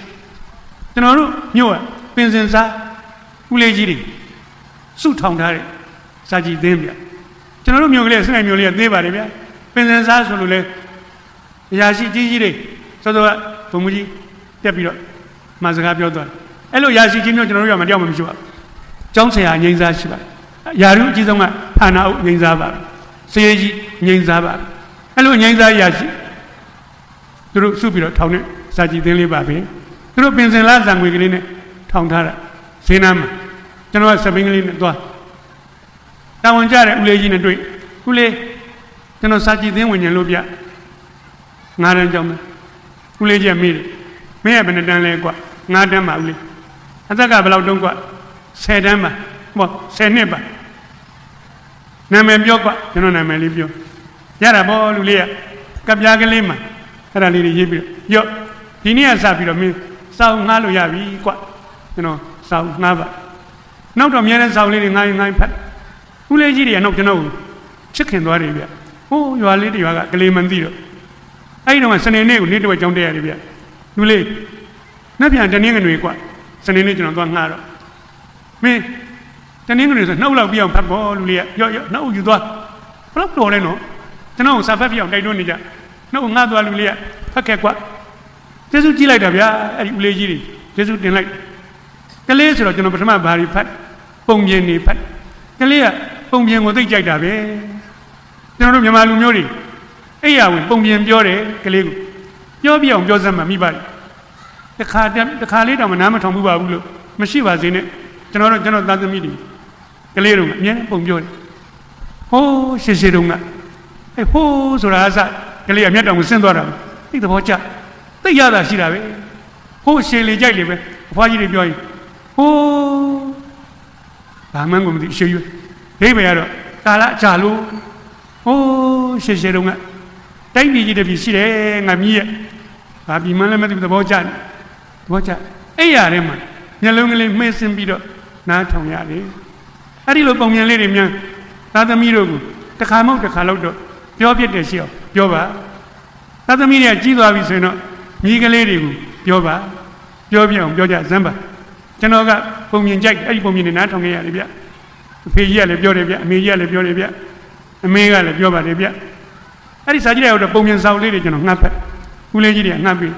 ကျွန်တော်တို့မြို့ကပင်စင်စားဦးလေးကြီးတွေစုထောင်ထားတဲ့စာကြည့်သိမ်းဗျကျွန်တော်တို့မြို့ကလေးစနိုက်မြို့လေးကသေးပါတယ်ဗျပင်စင်စားဆိုလို့လေအရာရှိကြီးတွေစောစောကဘုံမကြီးတက်ပြီးတော့မစကားပြောသွားတယ်အဲ့လိုရာရှိကြီးမျိုးကျွန်တော်တို့ရမှာတယောက်မှမရှိပါဘူးကျောင်းဆရာငိမ့်စားရှိပါတယ်ယာရုအကြီးဆုံးကဌာနအုပ်ငိမ့်စားပါစေကြီးငိမ့်စားပါအဲ့လိုငိမ့်စားရာရှိသူတို့စုပြီးတော့ထောင်နဲ့စာကြည့်သိမ်းလေးပါပဲသူတို့ပင်စင်လားဇံငွေကလေးနဲ့ထောင်ထားတာ ဈေးနားမှာကျွန်တော်ကစပင်းကလေးနဲ့သွားတာဝန်ကြတဲ့ဦးလေးကြီးနဲ့တွေ့ဦးလေးကျွန်တော်စာကြည့်သင်းဝင်ញလို့ပြ9 တန်းကြောင်းမယ်ဦးလေးကြီးမေးတယ်မင်းကဘယ်နှတန်းလဲကွ9 တန်းပါဦးလေးအသက်ကဘယ်လောက်တုံးကွ10 တန်းပါဟော10 နှစ်ပါနာမည်ပြောကွကျွန်တော်နာမည်လေးပြောရတာပေါ့လူလေးကပြားကလေးမှာအဲ့ဒါလေးတွေရေးပြီးရော့ဒီနေ့ကစပြီးတော့မင်းစောင်းငှားလို့ရပြီကွကျွန်တော်စောင်းငှားပါနောက်တော့အများနဲ့စောင်းလေးတွေငှားရင်ဖတ်ဦးလေးကြီးတွေကနောက်ကျွန်တော်ချစ်ခင်သွားတယ်ဗျဟိုးရွာလေးတွေရွာကကလေးမသိတော့အဲ့ဒီတော့စနေနေ့ကိုနေ့တစ်ဝက်ကြောင်းတက်ရတယ်ဗျလူလေးနှက်ပြန်တနင်္ဂနွေကွစနေနေ့ကျွန်တော်သွားငှားတော့မင်းတနင်္ဂနွေဆိုနှုတ်လောက်ပြအောင်ဖတ်ဖို့လူလေးကရော့နှုတ်ယူသွားဘလို့တော်လဲနော်ကျွန်တော်စာဖတ်ပြအောင်တိုက်တွန်းနေကြနှုတ်ငှားသွားလူလေးကဖတ်ခဲ့ကွကျေးဇူးကြည့်လိုက်တာဗျာအဲ့ဒီဦးလေးကြီးတွေကျေးဇူးတင်လိုက်ကလေးဆိုတော့ကျွန်တော်ပထမဘာတွေဖတ်ပုံပြင်နေဖတ်ကလေးကပုံပြင်ကိုသိကြိုက်တာပဲကျွန်တော်တို့မြန်မာလူမျိုးတွေအဲ့ရဝင်ပုံပြင်ပြောတယ်ကလေးကိုပြောပြအောင်ပြောစမ်းမှမိပါတယ်တခါလေးတော့မနားမထောင်ဘူးပါဘူးလို့မရှိပါစေနဲ့ကျွန်တော်သားသမီးတွေကလေးတို့ကအမြဲပုံပြောတယ်ဟိုးရှေ့တုန်းကအဲ့ဟိုးဆိုတာအစကလေးကမျက်တောင်ကိုဆင်းသွားတာသိတဲ့ဘောကြသိရတာရှိတာပဲဟိုးရှေ့လေကြိုက်လေပဲအဖွားကြီးတွေပြောရင်ဟိုးဘာမှန်းကိုမသိရှေ့ရွဒိဗေကတော့ကာလအကြာလို့ဟိုးရှေ့တုန်းကတိုင်းပြည်ကြီးတစ်ပြည်ရှိတယ်ငါမြည်ရဲ့ဘာပြည်မှန်းလည်းမသိဘူးသဘောကျတယ်သဘောကျအဲ့ရထဲမှာမျက်လုံးကလေးမှဲဆင်းပြီးတော့နားထောင်ရတယ်အဲ့ဒီလိုပုံမြင်လေးတွေများသားသမီးတို့ကတစ်ခါမဟုတ်တစ်ခါလောက်တော့ပြောပြတယ်ရှိအောင်ပြောပါသားသမီးတွေကကြီးသွားပြီဆိုရင်တော့မိကလေးတွေကိုပြောပါပြောပြအောင်ပြောကြစမ်းပါကျွန်တော်ကပုံမြင်ကြိုက်အဲ့ဒီပုံမြင်နေနားထောင်ခဲ့ရတယ်ဗျအဖေကြီးကလည်းပြောတယ်ဗျအမေကြီးကလည်းပြောတယ်ဗျအမေကလည်းပြောပါတယ်ဗျအဲ့ဒီစာကြည့်ရတော့ပုံမြင်စာအုပ်လေးတွေကျွန်တော်ငှက်ဖက်ဦးလေးကြီးတွေကငှက်ပြီး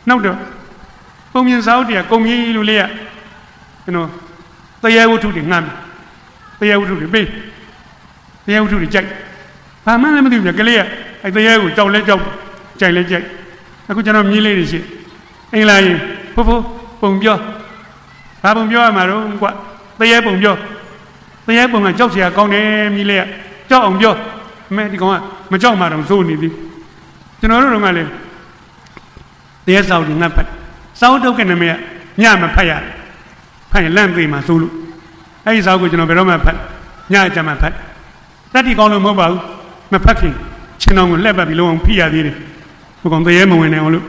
နောက်တော့ပုံမြင်စာအုပ်တွေကကုံကြီးလူလေးကကျွန်တော်တရားဝတ္ထုတွေငှက်တရားဝတ္ထုတွေပေးတရားဝတ္ထုတွေကြိုက်ဘာမှလည်းမသိဘူးဗျကလေးကအဲ့တရားကိုကြောက်လဲကြောက်ကြိုက်လဲကြိုက်အခုကျွန်တော်မြည်လေးတွေရှိအင်္ဂလာရင်ဖိုးပုံပြောဘာပုံပြောရမှာတော့ကွတရားပုံပြောတရားပုံကကြောက်เสียကောင်းတယ်မြည်လေးကကြောက်အောင်ပြောအမေဒီကောင်ကမကြောက်မှတော့စိုးနေသည်ကျွန်တော်တို့ကလည်းတရားစာအုပ်တွေငါဖတ်စာအုပ်တုတ်ကနမေညမဖတ်ရဖတ်ရင်လန့်သေးမှစိုးလို့အဲ့ဒီစာအုပ်ကိုကျွန်တော်ဘယ်တော့မှဖတ်ညကြမှာဖတ်တတိကောင်းလို့မဟုတ်ပါဘူးမဖတ်ခင်ချင်းတော်ကိုလှက်ပတ်ပြီးလုံးအောင်ဖိရသေးတယ်ဟိုကောင်တရားမဝင်နိုင်အောင်လို့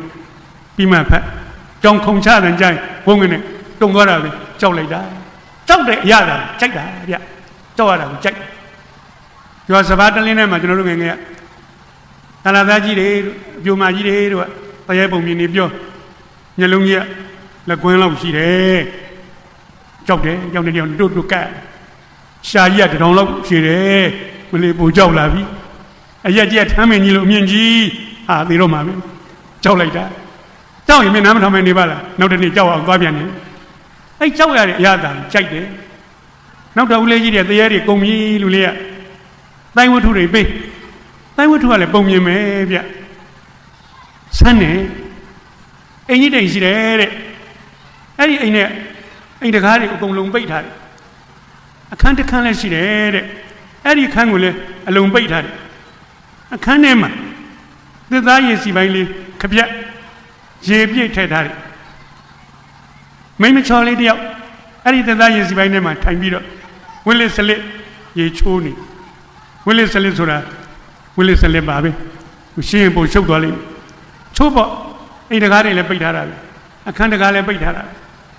ပြီးမှဖတ်ကြောင်ခုံချတဲ့ကြိုင်ဘုံငနဲ့တုံသွားတာပဲကြောက်လိုက်တာကြောက်တဲ့အရာကြိုက်တာဗျကြောက်ရတာကိုကြိုက်ကျွာစဘာတလင်းထဲမှာကျွန်တော်တို့ငယ်ငယ်ကာလာသားကြီးတွေအပြိုမာကြီးတွေတို့ကတရားပုံမြင်နေပြောညလုံးကြီးကလက်ကွင်းလောက်ရှိတယ်ကြောက်တယ်ကြောက်နေတယ်တို့ကတ်ရှာကြီးကတောင်လောက်ရှိတယ်မလေးပူကြောက်လာပြီအရက်ကြီးကထမ်းမင်းကြီးလို့အမြင့်ကြီးဟာသေတော့မှာပဲကြောက်လိုက်တာကြောက်ရင်မင်းနားမထောင်မနေပါလားနောက်တစ်နေ့ကြောက်အောင်သွားပြန်တယ်အဲ့ကြောက်ရတဲ့အရာတာကြိုက်တယ်နောက်တော့ဦးလေးကြီးတွေတရားတွေကုန်ပြီလူလေးကတိုင်းဝတ္ထုတွေပေးတိုင်းဝတ္ထုကလည်းပုံမြင်မယ်ဗျဆန်းနေအင်ကြီးတိတ်ရှိတယ်တဲ့အဲ့ဒီအိမ်နဲ့အိမ်တကားတွေအကုန်လုံးပိတ်ထားတယ်အခန်းတစ်ခန်းလည်းရှိတယ်တဲ့အဲ့ဒီအခန်းကိုလည်းအလုံးပိတ်ထားတယ်အခန်းထဲမှာသစ်သားရည်စီပိုင်းလေးခပြက်ရေပြည့်ထည့်ထားတယ်မိမချော်လေးတယောက်အဲ့ဒီသစ်သားရည်စီပိုင်းထဲမှာထိုင်ပြီးတော့ဝင်းလစ်စလစ်ရေချိုးနေဝင်းလစ်စလစ်ဆိုတာဝင်းလစ်စလစ်ပါပဲရှင်းရင်ပုံရှုပ်သွားလိမ့်မယ်ချိုးပေါ့အိမ်တကားတွေလည်းပိတ်ထားတာပဲအခန်းတကားလည်းပိတ်ထားတာ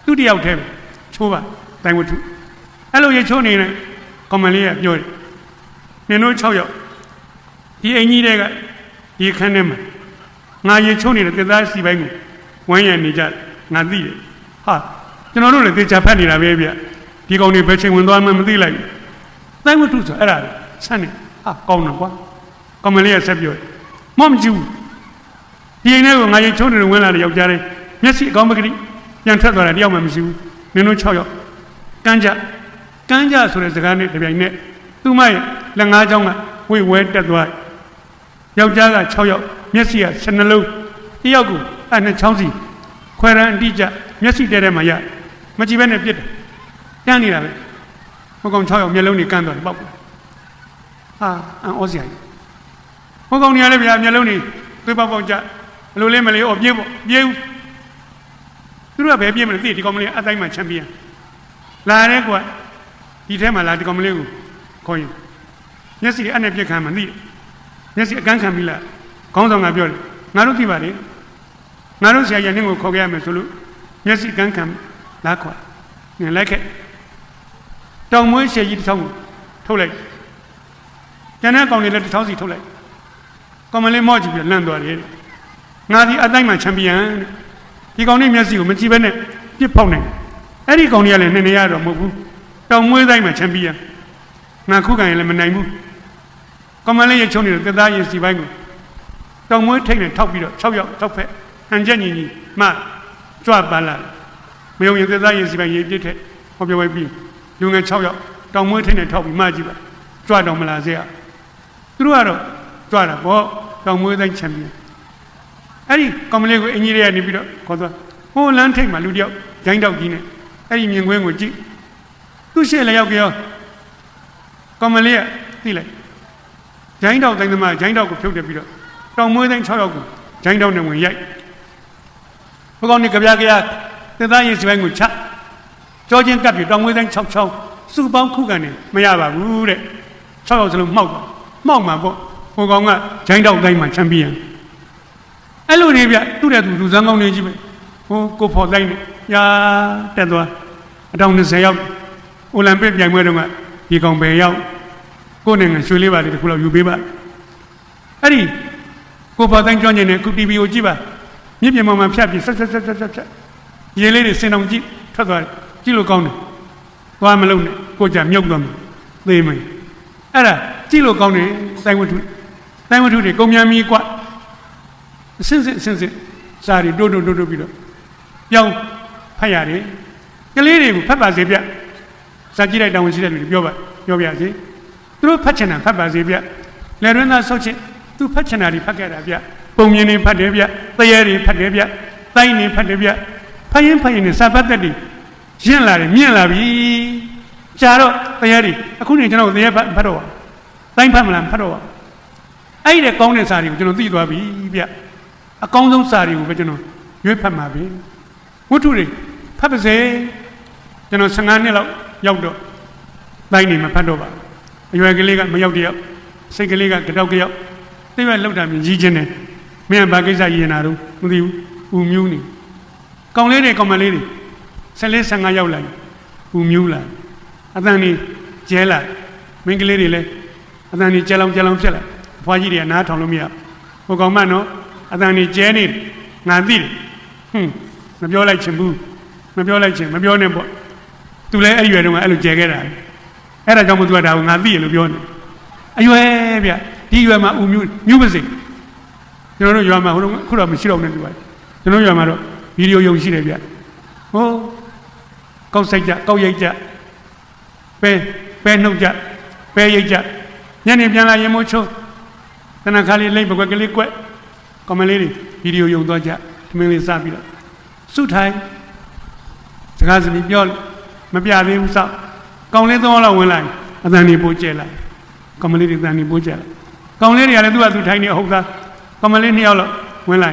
သူတယောက်တည်းပဲချိုးပါတိုင်းဝတ္ထုအဲ့လိုရေချိုးနေတယ်ကောင်မလေးကပြောတယ်နင်တို့6ယောက်ဒီအင်ကြီးတွေကဒီခန်းထဲမှာငါရေချိုးနေတဲ့သစ်သားစီပိုင်းကိုဝမ်းရံနေကြငါသိတယ်ဟာကျွန်တော်တို့လည်းသေချာဖတ်နေတာပဲဗျဒီကောင်တွေဘယ်ချိန်ဝင်သွားမှမသိလိုက်ဘူးတိုင်းဝတ္ထုဆိုအဲ့ဒါဆန်းနေဟာကောင်းတော့ကွာကောင်မလေးကဆက်ပြောတယ်မမကြည့်ဘူးဒီအိမ်ထဲကိုငါရေချိုးနေတဲ့ဝင်လာတဲ့ယောက်ျားလေးမျက်စိအကောင်းမကတိပြန်ထွက်သွားတာတယောက်မှမရှိဘူးနင်တို့6ယောက်ကန်းကြဆိုတဲ့စကားနဲ့တပြိုင်နက်သူမရဲ့လက်ငါးချောင်းကဝိဝဲတက်သွားယောက်ျားက6ယောက်မျက်စိက12လုံးတယောက်ကိုအဲ့နဲ့ချောင်းစီခွဲရန်အတိကျမျက်စိတဲထဲမှာရမကြည့်ဘဲနဲ့ပြစ်တယ် တန်းနေတာပဲဟိုကောင်6ယောက်မျက်လုံးတွေကန်းသွားတယ်ပေါက်ဟာအံ့ဩစရာကြီးဟိုကောင်နေရလဲဗျာမျက်လုံးတွေသွေးပေါက်ကြဘလို့လဲမလဲပြေးပေါ့ပြေးဦးသူတို့ကဘယ်ပြေးမလဲသိဒီကောင်မလေးအတိုင်းမှာချန်ပီယံလာရဲကွာဒီထဲမှာလာဒီကောင်မလေးကိုခေါ်ရင်မျက်စိအနဲ့ပြက်ခံမှသိတယ်မျက်စိအကန်းခံပြီးလားခေါင်းဆောင်ကပြောတယ်ငါတို့သိပါလေငါတို့ဆရာကြီးနင်းကိုခေါ်ခဲ့ရမယ်ဆိုလို့မျက်စိကန်းခံလာခွာနင်လိုက်ခဲ့တောင်မွေးရှည်ကြီးတစ်ချောင်းကိုထုတ်လိုက်ကျန်တဲ့ကောင်တွေလည်းတစ်ချောင်းစီထုတ်လိုက်ကောင်မလေးမော့ကြည့်ပြီးလန့်သွားတယ်ငါဒီအတိုင်းမှာချန်ပီယံဒီကောင်လေးမျက်စိကိုမကြည့်ဘဲနဲ့ပြစ်ဖောက်နိုင်အဲ့ဒီကောင်တွေကလည်းနေနေရတော့မဟုတ်ဘူးတောင်မွေးတိုင်းမှာချန်ပီယံငါခုခံရင်လည်းမနိုင်ဘူးကောင်မလေးရဲ့ချုံနေတဲ့သားရင်စီပိုင်းကိုတောင်မွေးထိတ်နဲ့ထောက်ပြီးတော့6ယောက်ထောက်ဖက်ဟန်ချက်ညီညီမှကြွပါလာမယုံရင်သားရင်စီပိုင်းရေးပြစ်ထက်ဟောပြောပြီးလူငယ်6ယောက်တောင်မွေးထိတ်နဲ့ထောက်ပြီးမှကြည့်ပါကြွတော့မလားစေရသူတို့ကတော့ကြွတာပေါ့တောင်မွေးတိုင်းချန်ပီယံအဲ့ဒီကောင်မလေးကိုအင်ကြီးတွေကနေပြီးတော့ခေါ်သွားဟိုလမ်းထိပ်မှာလူတယောက်ဂျိုင်းတောက်ကြီးနဲ့အဲ့ဒီမြင်ကွင်းကိုကြည့်သူ့ရှေ့လည်းရောက်ကြောကောင်မလေးကသိလိုက်ဂျိုင်းတောက်တိုင်းသမားဂျိုင်းတောက်ကိုဖြုတ်တယ်ပြီးတော့တောင်မွေးတိုင်း6ယောက်ကိုဂျိုင်းတောက်နဲ့ဝင်ရိုက်ဘုကောင်နေကြပြကြသင်သားရင်စီပိုင်းကိုချကြောချင်းကပ်ပြီးတောင်မွေးတိုင်း6ချောင်းစုပေါင်းခုခံနေမရပါဘူးတဲ့6ယောက်စလုံးမှောက်မှာပေါ့ဘုကောင်ကဂျိုင်းတောက်တိုင်းမှာချန်ပီယံအဲ့လိုနေဗျသူ့တဲ့သူလူစမ်းကောင်းနေကြီးပဲဟိုကိုဖော်တိုင်းနဲ့ညာတက်သွားအတောင်20ယောက်အိုလံပစ်ပြိုင်ပွဲတုန်းကဒီကောင်ပဲရောက်ကိုယ်နိုင်ငံရွှေလေးပါတခုလောက်ယူပေးပါအဲ့ဒီကိုဖော်တိုင်းကြောင်းကျင်တဲ့ခု TV ကိုကြည့်ပါမြစ်ပြင်ပေါ်မှာဖြတ်ပြီးဆက်ရေလေးတွေစင်တောင်ကြည့်ထွက်သွားတယ်ကြည့်လို့ကောင်းတယ်သွားမလုံးနဲ့ကိုကြမြုပ်သွားမယ်သေမယ်အဲ့ဒါကြည့်လို့ကောင်းတယ်တိုင်းဝတ္ထုတွေကုန်မြန်မီကွာအစင်းစာရီတိုးပြီးတော့ပြောင်းဖတ်ရတယ်ကလေးတွေကိုဖတ်ပါစေဗျစာကြည့်လိုက်တောင်းရှိတဲ့လူတွေပြောပြစေသူတို့ဖတ်ချင်တာဖတ်ပါစေဗျလယ်တွင်းသားဆောက်ချစ်သူဖတ်ချင်တာတွေဖတ်ခဲ့တာဗျပုံမြင်တွေဖတ်တယ်ဗျသရဲတွေဖတ်တယ်ဗျတိုင်းတွေဖတ်တယ်ဗျဖတ်ရင်နဲ့စာပတ်သက်တွေရင့်လာတယ်မြင့်လာပြီကြာတော့သရဲတွေအခုနေကျွန်တော်သရဲဖတ်တော့တိုင်းဖတ်မလားဖတ်တော့အဲ့ဒီကောင်းတဲ့စာတွေကိုကျွန်တော်သိသွားပြီဗျအကောင်းဆုံးစာတွေကိုပဲကျွန်တော်ရွေးဖတ်မှာပြီဝတ္ထုတွေဖတ်ပါစေကျွန်တော်15နှစ်လောက်ရောက်တော့တိုင်းနေမှာဖတ်တော့ပါအရွယ်ကလေးကမရောက်တယောက်စိတ်ကလေးကကြောက်ကြောက်သိပဲလောက်တာမြင်ကြီးချင်းတယ်မင်းကဘာကိစ္စရင်တာတော့မသိဘူးဦးမြူးနေကောင်လေးတွေကောင်မလေးတွေ14 15ရောက်လာဦးမြူးလာအတန်နေကျဲလာမင်းကလေးတွေလည်းအတန်နေကျဲလောင်ဖြစ်လာအဖွားကြီးတွေကနားထောင်လို့မရဟိုကောင်မနော်အတန်နေကျဲနေငါသိတယ်မပြောလိုက်ချင်ဘူးမပြောနဲ့ပေါ့သူလည်းအဲ့ရွယ်တုန်းကအဲ့လိုကျဲခဲ့တာအဲ့ဒါကြောင့်မို့သူကဒါကိုငါသိရလို့ပြောနေအရွယ်ဗျဒီရွယ်မှာဦးမြူးပါစေကျွန်တော်တို့ရွာမှာဟိုတော့ခုတော့မရှိတော့ဘူးနဲ့တူပါတယ်ကျွန်တော်ရွာမှာတော့ဗီဒီယိုယုံရှိတယ်ဗျဟိုကောက်ဆိုင်ကြကောက်ရိုက်ကြပဲနှုတ်ကြပဲရိုက်ကြညနေပြန်လာရင်မို့ချုံတနခါလေးလိမ့်ပကွက်ကလေးကွက်ကမလေးတွေဗီဒီယိုယုံသွားကြသမင်းလေးစားပြီးတော့စုထိုင်စကားစပြီးပြောမပြသေးဘူးစောက်ကောင်လေး3လောက်ဝင်လာအတန်နေပိုးကျဲလာကမလေးတွေအတန်နေပိုးကျဲလာကောင်လေးတွေကလည်းသူ့ဟာသူထိုင်နေအဟုတ်သားကမလေး2ယောက်လောက်ဝင်လာ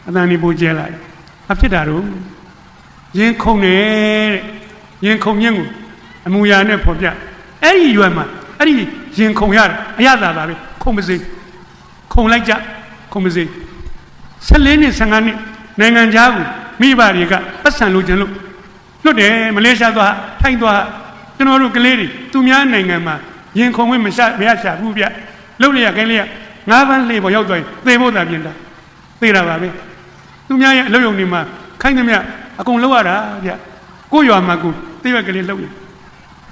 အတန်နေပိုးကျဲလာအဖြစ်တာတော့ရင်ခုန်နေတဲ့ရင်ခုန်မြင့်ကိုအမူအရာနဲ့ဖော်ပြအဲ့ဒီရွယ်မှာအဲ့ဒီရင်ခုန်ရတယ်အရသာပါပဲခုန်ပါစေခုန်လိုက်ကြခုန်ပါစေ14နှစ်15နှစ်နိုင်ငံခြားကိုမိဘတွေကပတ်စံလို့ခြင်းလို့လွတ်တယ်မလေးရှားသွားထိုင်းသွားကျွန်တော်တို့ကလေးတွေသူများနိုင်ငံမှာရင်ခုန်ဝင်မရရှာဘူးဗျလှုပ်လျက်ကဲလေးက9ပန်းလှေပေါ်ရောက်သွားရင်သေဖို့သာပြင်တာသေတာပါပဲသူများရဲ့အလုပ်ရုံတွေမှာခိုင်းသမျှအကုန်လှုပ်ရတာဗျကိုရွာမှာကိုသေဘက်ကလေးလှုပ်ရ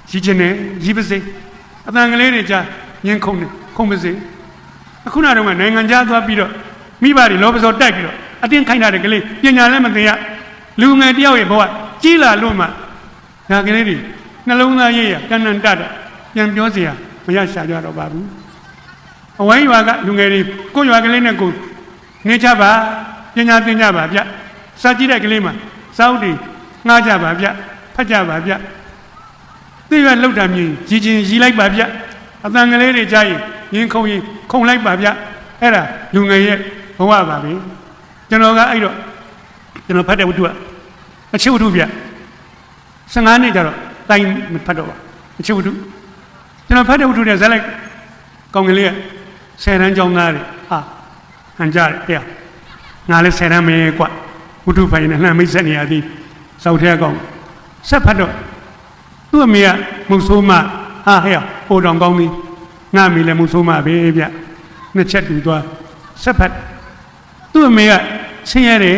ရီးချင်တယ်ရီးပါစေအတန်ကလေးတွေကြာရင်ခုန်ပါစေအခုနောက်တော့နိုင်ငံခြားသွားပြီးတော့မိဘတွေလောဘစောတိုက်ပြီးတော့အတင်းခိုင်းတာတဲ့ကလေးပညာလည်းမသိရလူငယ်တယောက်ရဲ့ဘဝကြီးလာလို့မှဒါကလေးတွေနှလုံးသားရေးရကဏ္ဍတတ်ပြန်ပြောเสียမရရှာကြတော့ပါဘူးအဝိုင်းရွာကလူငယ်တွေကိုရွာကလေးနဲ့ကိုနေကြပါပညာသင်ကြပါဗျစာကြည့်တဲ့ကလေးမှာစာအုပ်တွေငှားကြပါဗျဖတ်ကြပါဗျ သိရလောက်တာမြင်ကြီးချင်းရီလိုက်ပါဗျအတန်ကလေးတွေကြားရင်ခုံလိုက်ပါဗျအဲ့ဒါလူငယ်ရဲ့ဘဝပါပဲကျွန်တော်ကအဲ့တော့ကျွန်တော်ဖတ်တဲ့ဝတ္ထုကအချစ်ဝတ္ထုဗျ15နှစ်ကြတော့တိုင်းမဖတ်တော့ပါအချစ်ဝတ္ထုကျွန်တော်ဖတ်တဲ့ဝတ္ထုတဲ့ဇက်လိုက်ကောင်းကလေးက10တန်းကျောင်းသားတွေဟာဟန်ကြတယ်တဲ့ငါလည်း10တန်းမဲကွဝတ္ထုဖိုင်နဲ့လှမ်းမိတ်ဆက်နေရသည်စောက်ထဲကောင်းဆက်ဖတ်တော့သူ့အမေကမုတ်ဆိုးမဟာဟဲ့ဟိုတောင်ကောင်းပြီငါအမေလည်းမုတ်ဆိုးမပဲဗျနှစ်ချက်တူသွားဆက်ဖတ်သူ့အမေကဆင်းရဲတယ်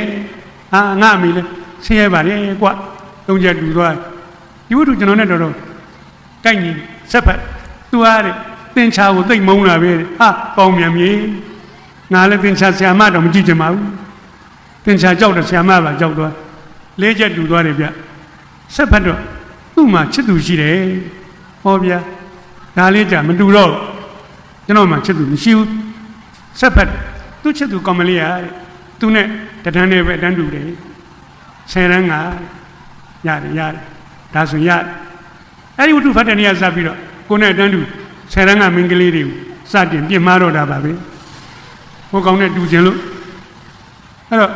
ဟာငါအမေလည်းဆင်းရဲပါတယ်ကွသုံးချက်တူသွားဒီဝတ္ထုကျွန်တော်နဲ့တော်ကိုက်ညီဆက်ဖတ်သူကတဲ့သင်္ချာကိုသိမ့်မုန်းလာပဲဟာပေါင်းမြန်မြေငါလည်းသင်္ချာဆရာမတော့မကြည့်ချင်ပါဘူးသင်္ချာကြောက်တယ်ဆရာမပါကြောက်သွားလေးချက်တူသွားတယ်ဗျဆက်ဖတ်တော့သူ့မှာချစ်သူရှိတယ်ဟောဗျာဒါလေးကြမတူတော့ကျွန်တော်မှချစ်သူမရှိဘူးဆက်ဖတ်သူ့ချစ်သူကောင်မလေးရတယ်သူနဲ့တန်းနဲ့ပဲတန်းတူတယ်10တန်းကရတယ်ဒါဆိုရတယ်အဲ့ဒီဝတ္ထုဖတ်တဲ့နေရာစပြီးတော့ကိုနဲ့တန်းတူ10တန်းကမင်းကလေးတွေကိုစတင်ပြင်မာတော့တာပါပဲဟိုကောင်နဲ့တူခြင်းလို့အဲ့တော့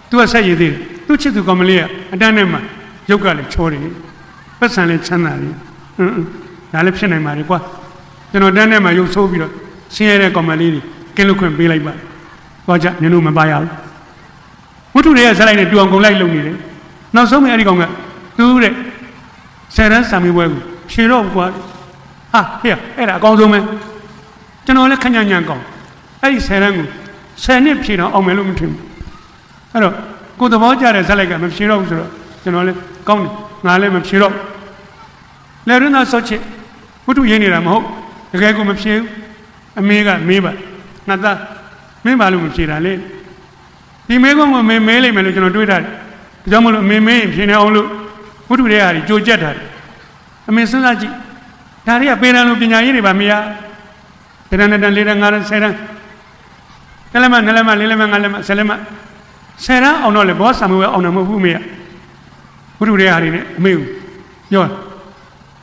သူကဆက်ရည်သေးတယ်သူ့ချစ်သူကောင်မလေးကအတန်းနဲ့မှရုပ်ကလည်းချောတယ်ပတ်စံလည်းချမ်းသာတယ်ဒါလည်းဖြစ်နိုင်ပါလေကွာကျွန်တော်တန်းထဲမှာရုပ်ဆိုးပြီးတော့ဆင်းရဲတဲ့ကောင်မလေးတွေကင်းလွတ်ခွင့်ပေးလိုက်ပါသွားကြနင်တို့မပါရဘူးဝတ္ထုတွေကဇက်လိုက်နဲ့တူအောင်ကုန်လိုက်လုပ်နေတယ်နောက်ဆုံးမှအဲ့ဒီကောင်ကသူ့တဲ့10တန်းစာမေးပွဲကိုဖြေတော့ကွာဟာဟဲ့အဲ့ဒါအကောင်းဆုံးပဲကျွန်တော်လည်းခဏညံကောင်းအဲ့ဒီ10တန်းကို10နှစ်ဖြေတော့အောင်မယ်လို့မထင်ဘူးအဲ့တော့ကိုယ်သဘောကျတဲ့ဇက်လိုက်ကမဖြေတော့ဘူးဆိုတော့ကျွန်တော်လည်းကောင်းတယ်ငါလည်းမဖြေတော့လေရင်းသားစောချစ်ဝတ္ထုရင်းနေတာမဟုတ်တကယ်ကိုမဖြေဘူးအမေကမေးပါငါသားမင်းဘာလို့မဖြေတာလဲဒီမေးခွန်းကိုမေးလိုက်မယ်လို့ကျွန်တော်တွေးထားတယ်ဒါကြောင့်မလို့မေးရင်ဖြေနေအောင်လို့ဝတ္ထုတွေကကြိုကြက်ထားတယ်အမေစဉ်းစားကြည့်ဒါတွေကပေရန်လိုပညာရေးတွေပါမရတရဏတန်၄တန်၅တန်10တန်းတလက်မ2လက်မ4လက်မ5လက်မ10လက်မ10တန်းအောင်တော့လေဘောဆံမွေးအောင်တော့မဟုတ်ဘူးအမေကဝတ္ထုတွေကဟာတွေနဲ့အမေကိုပြော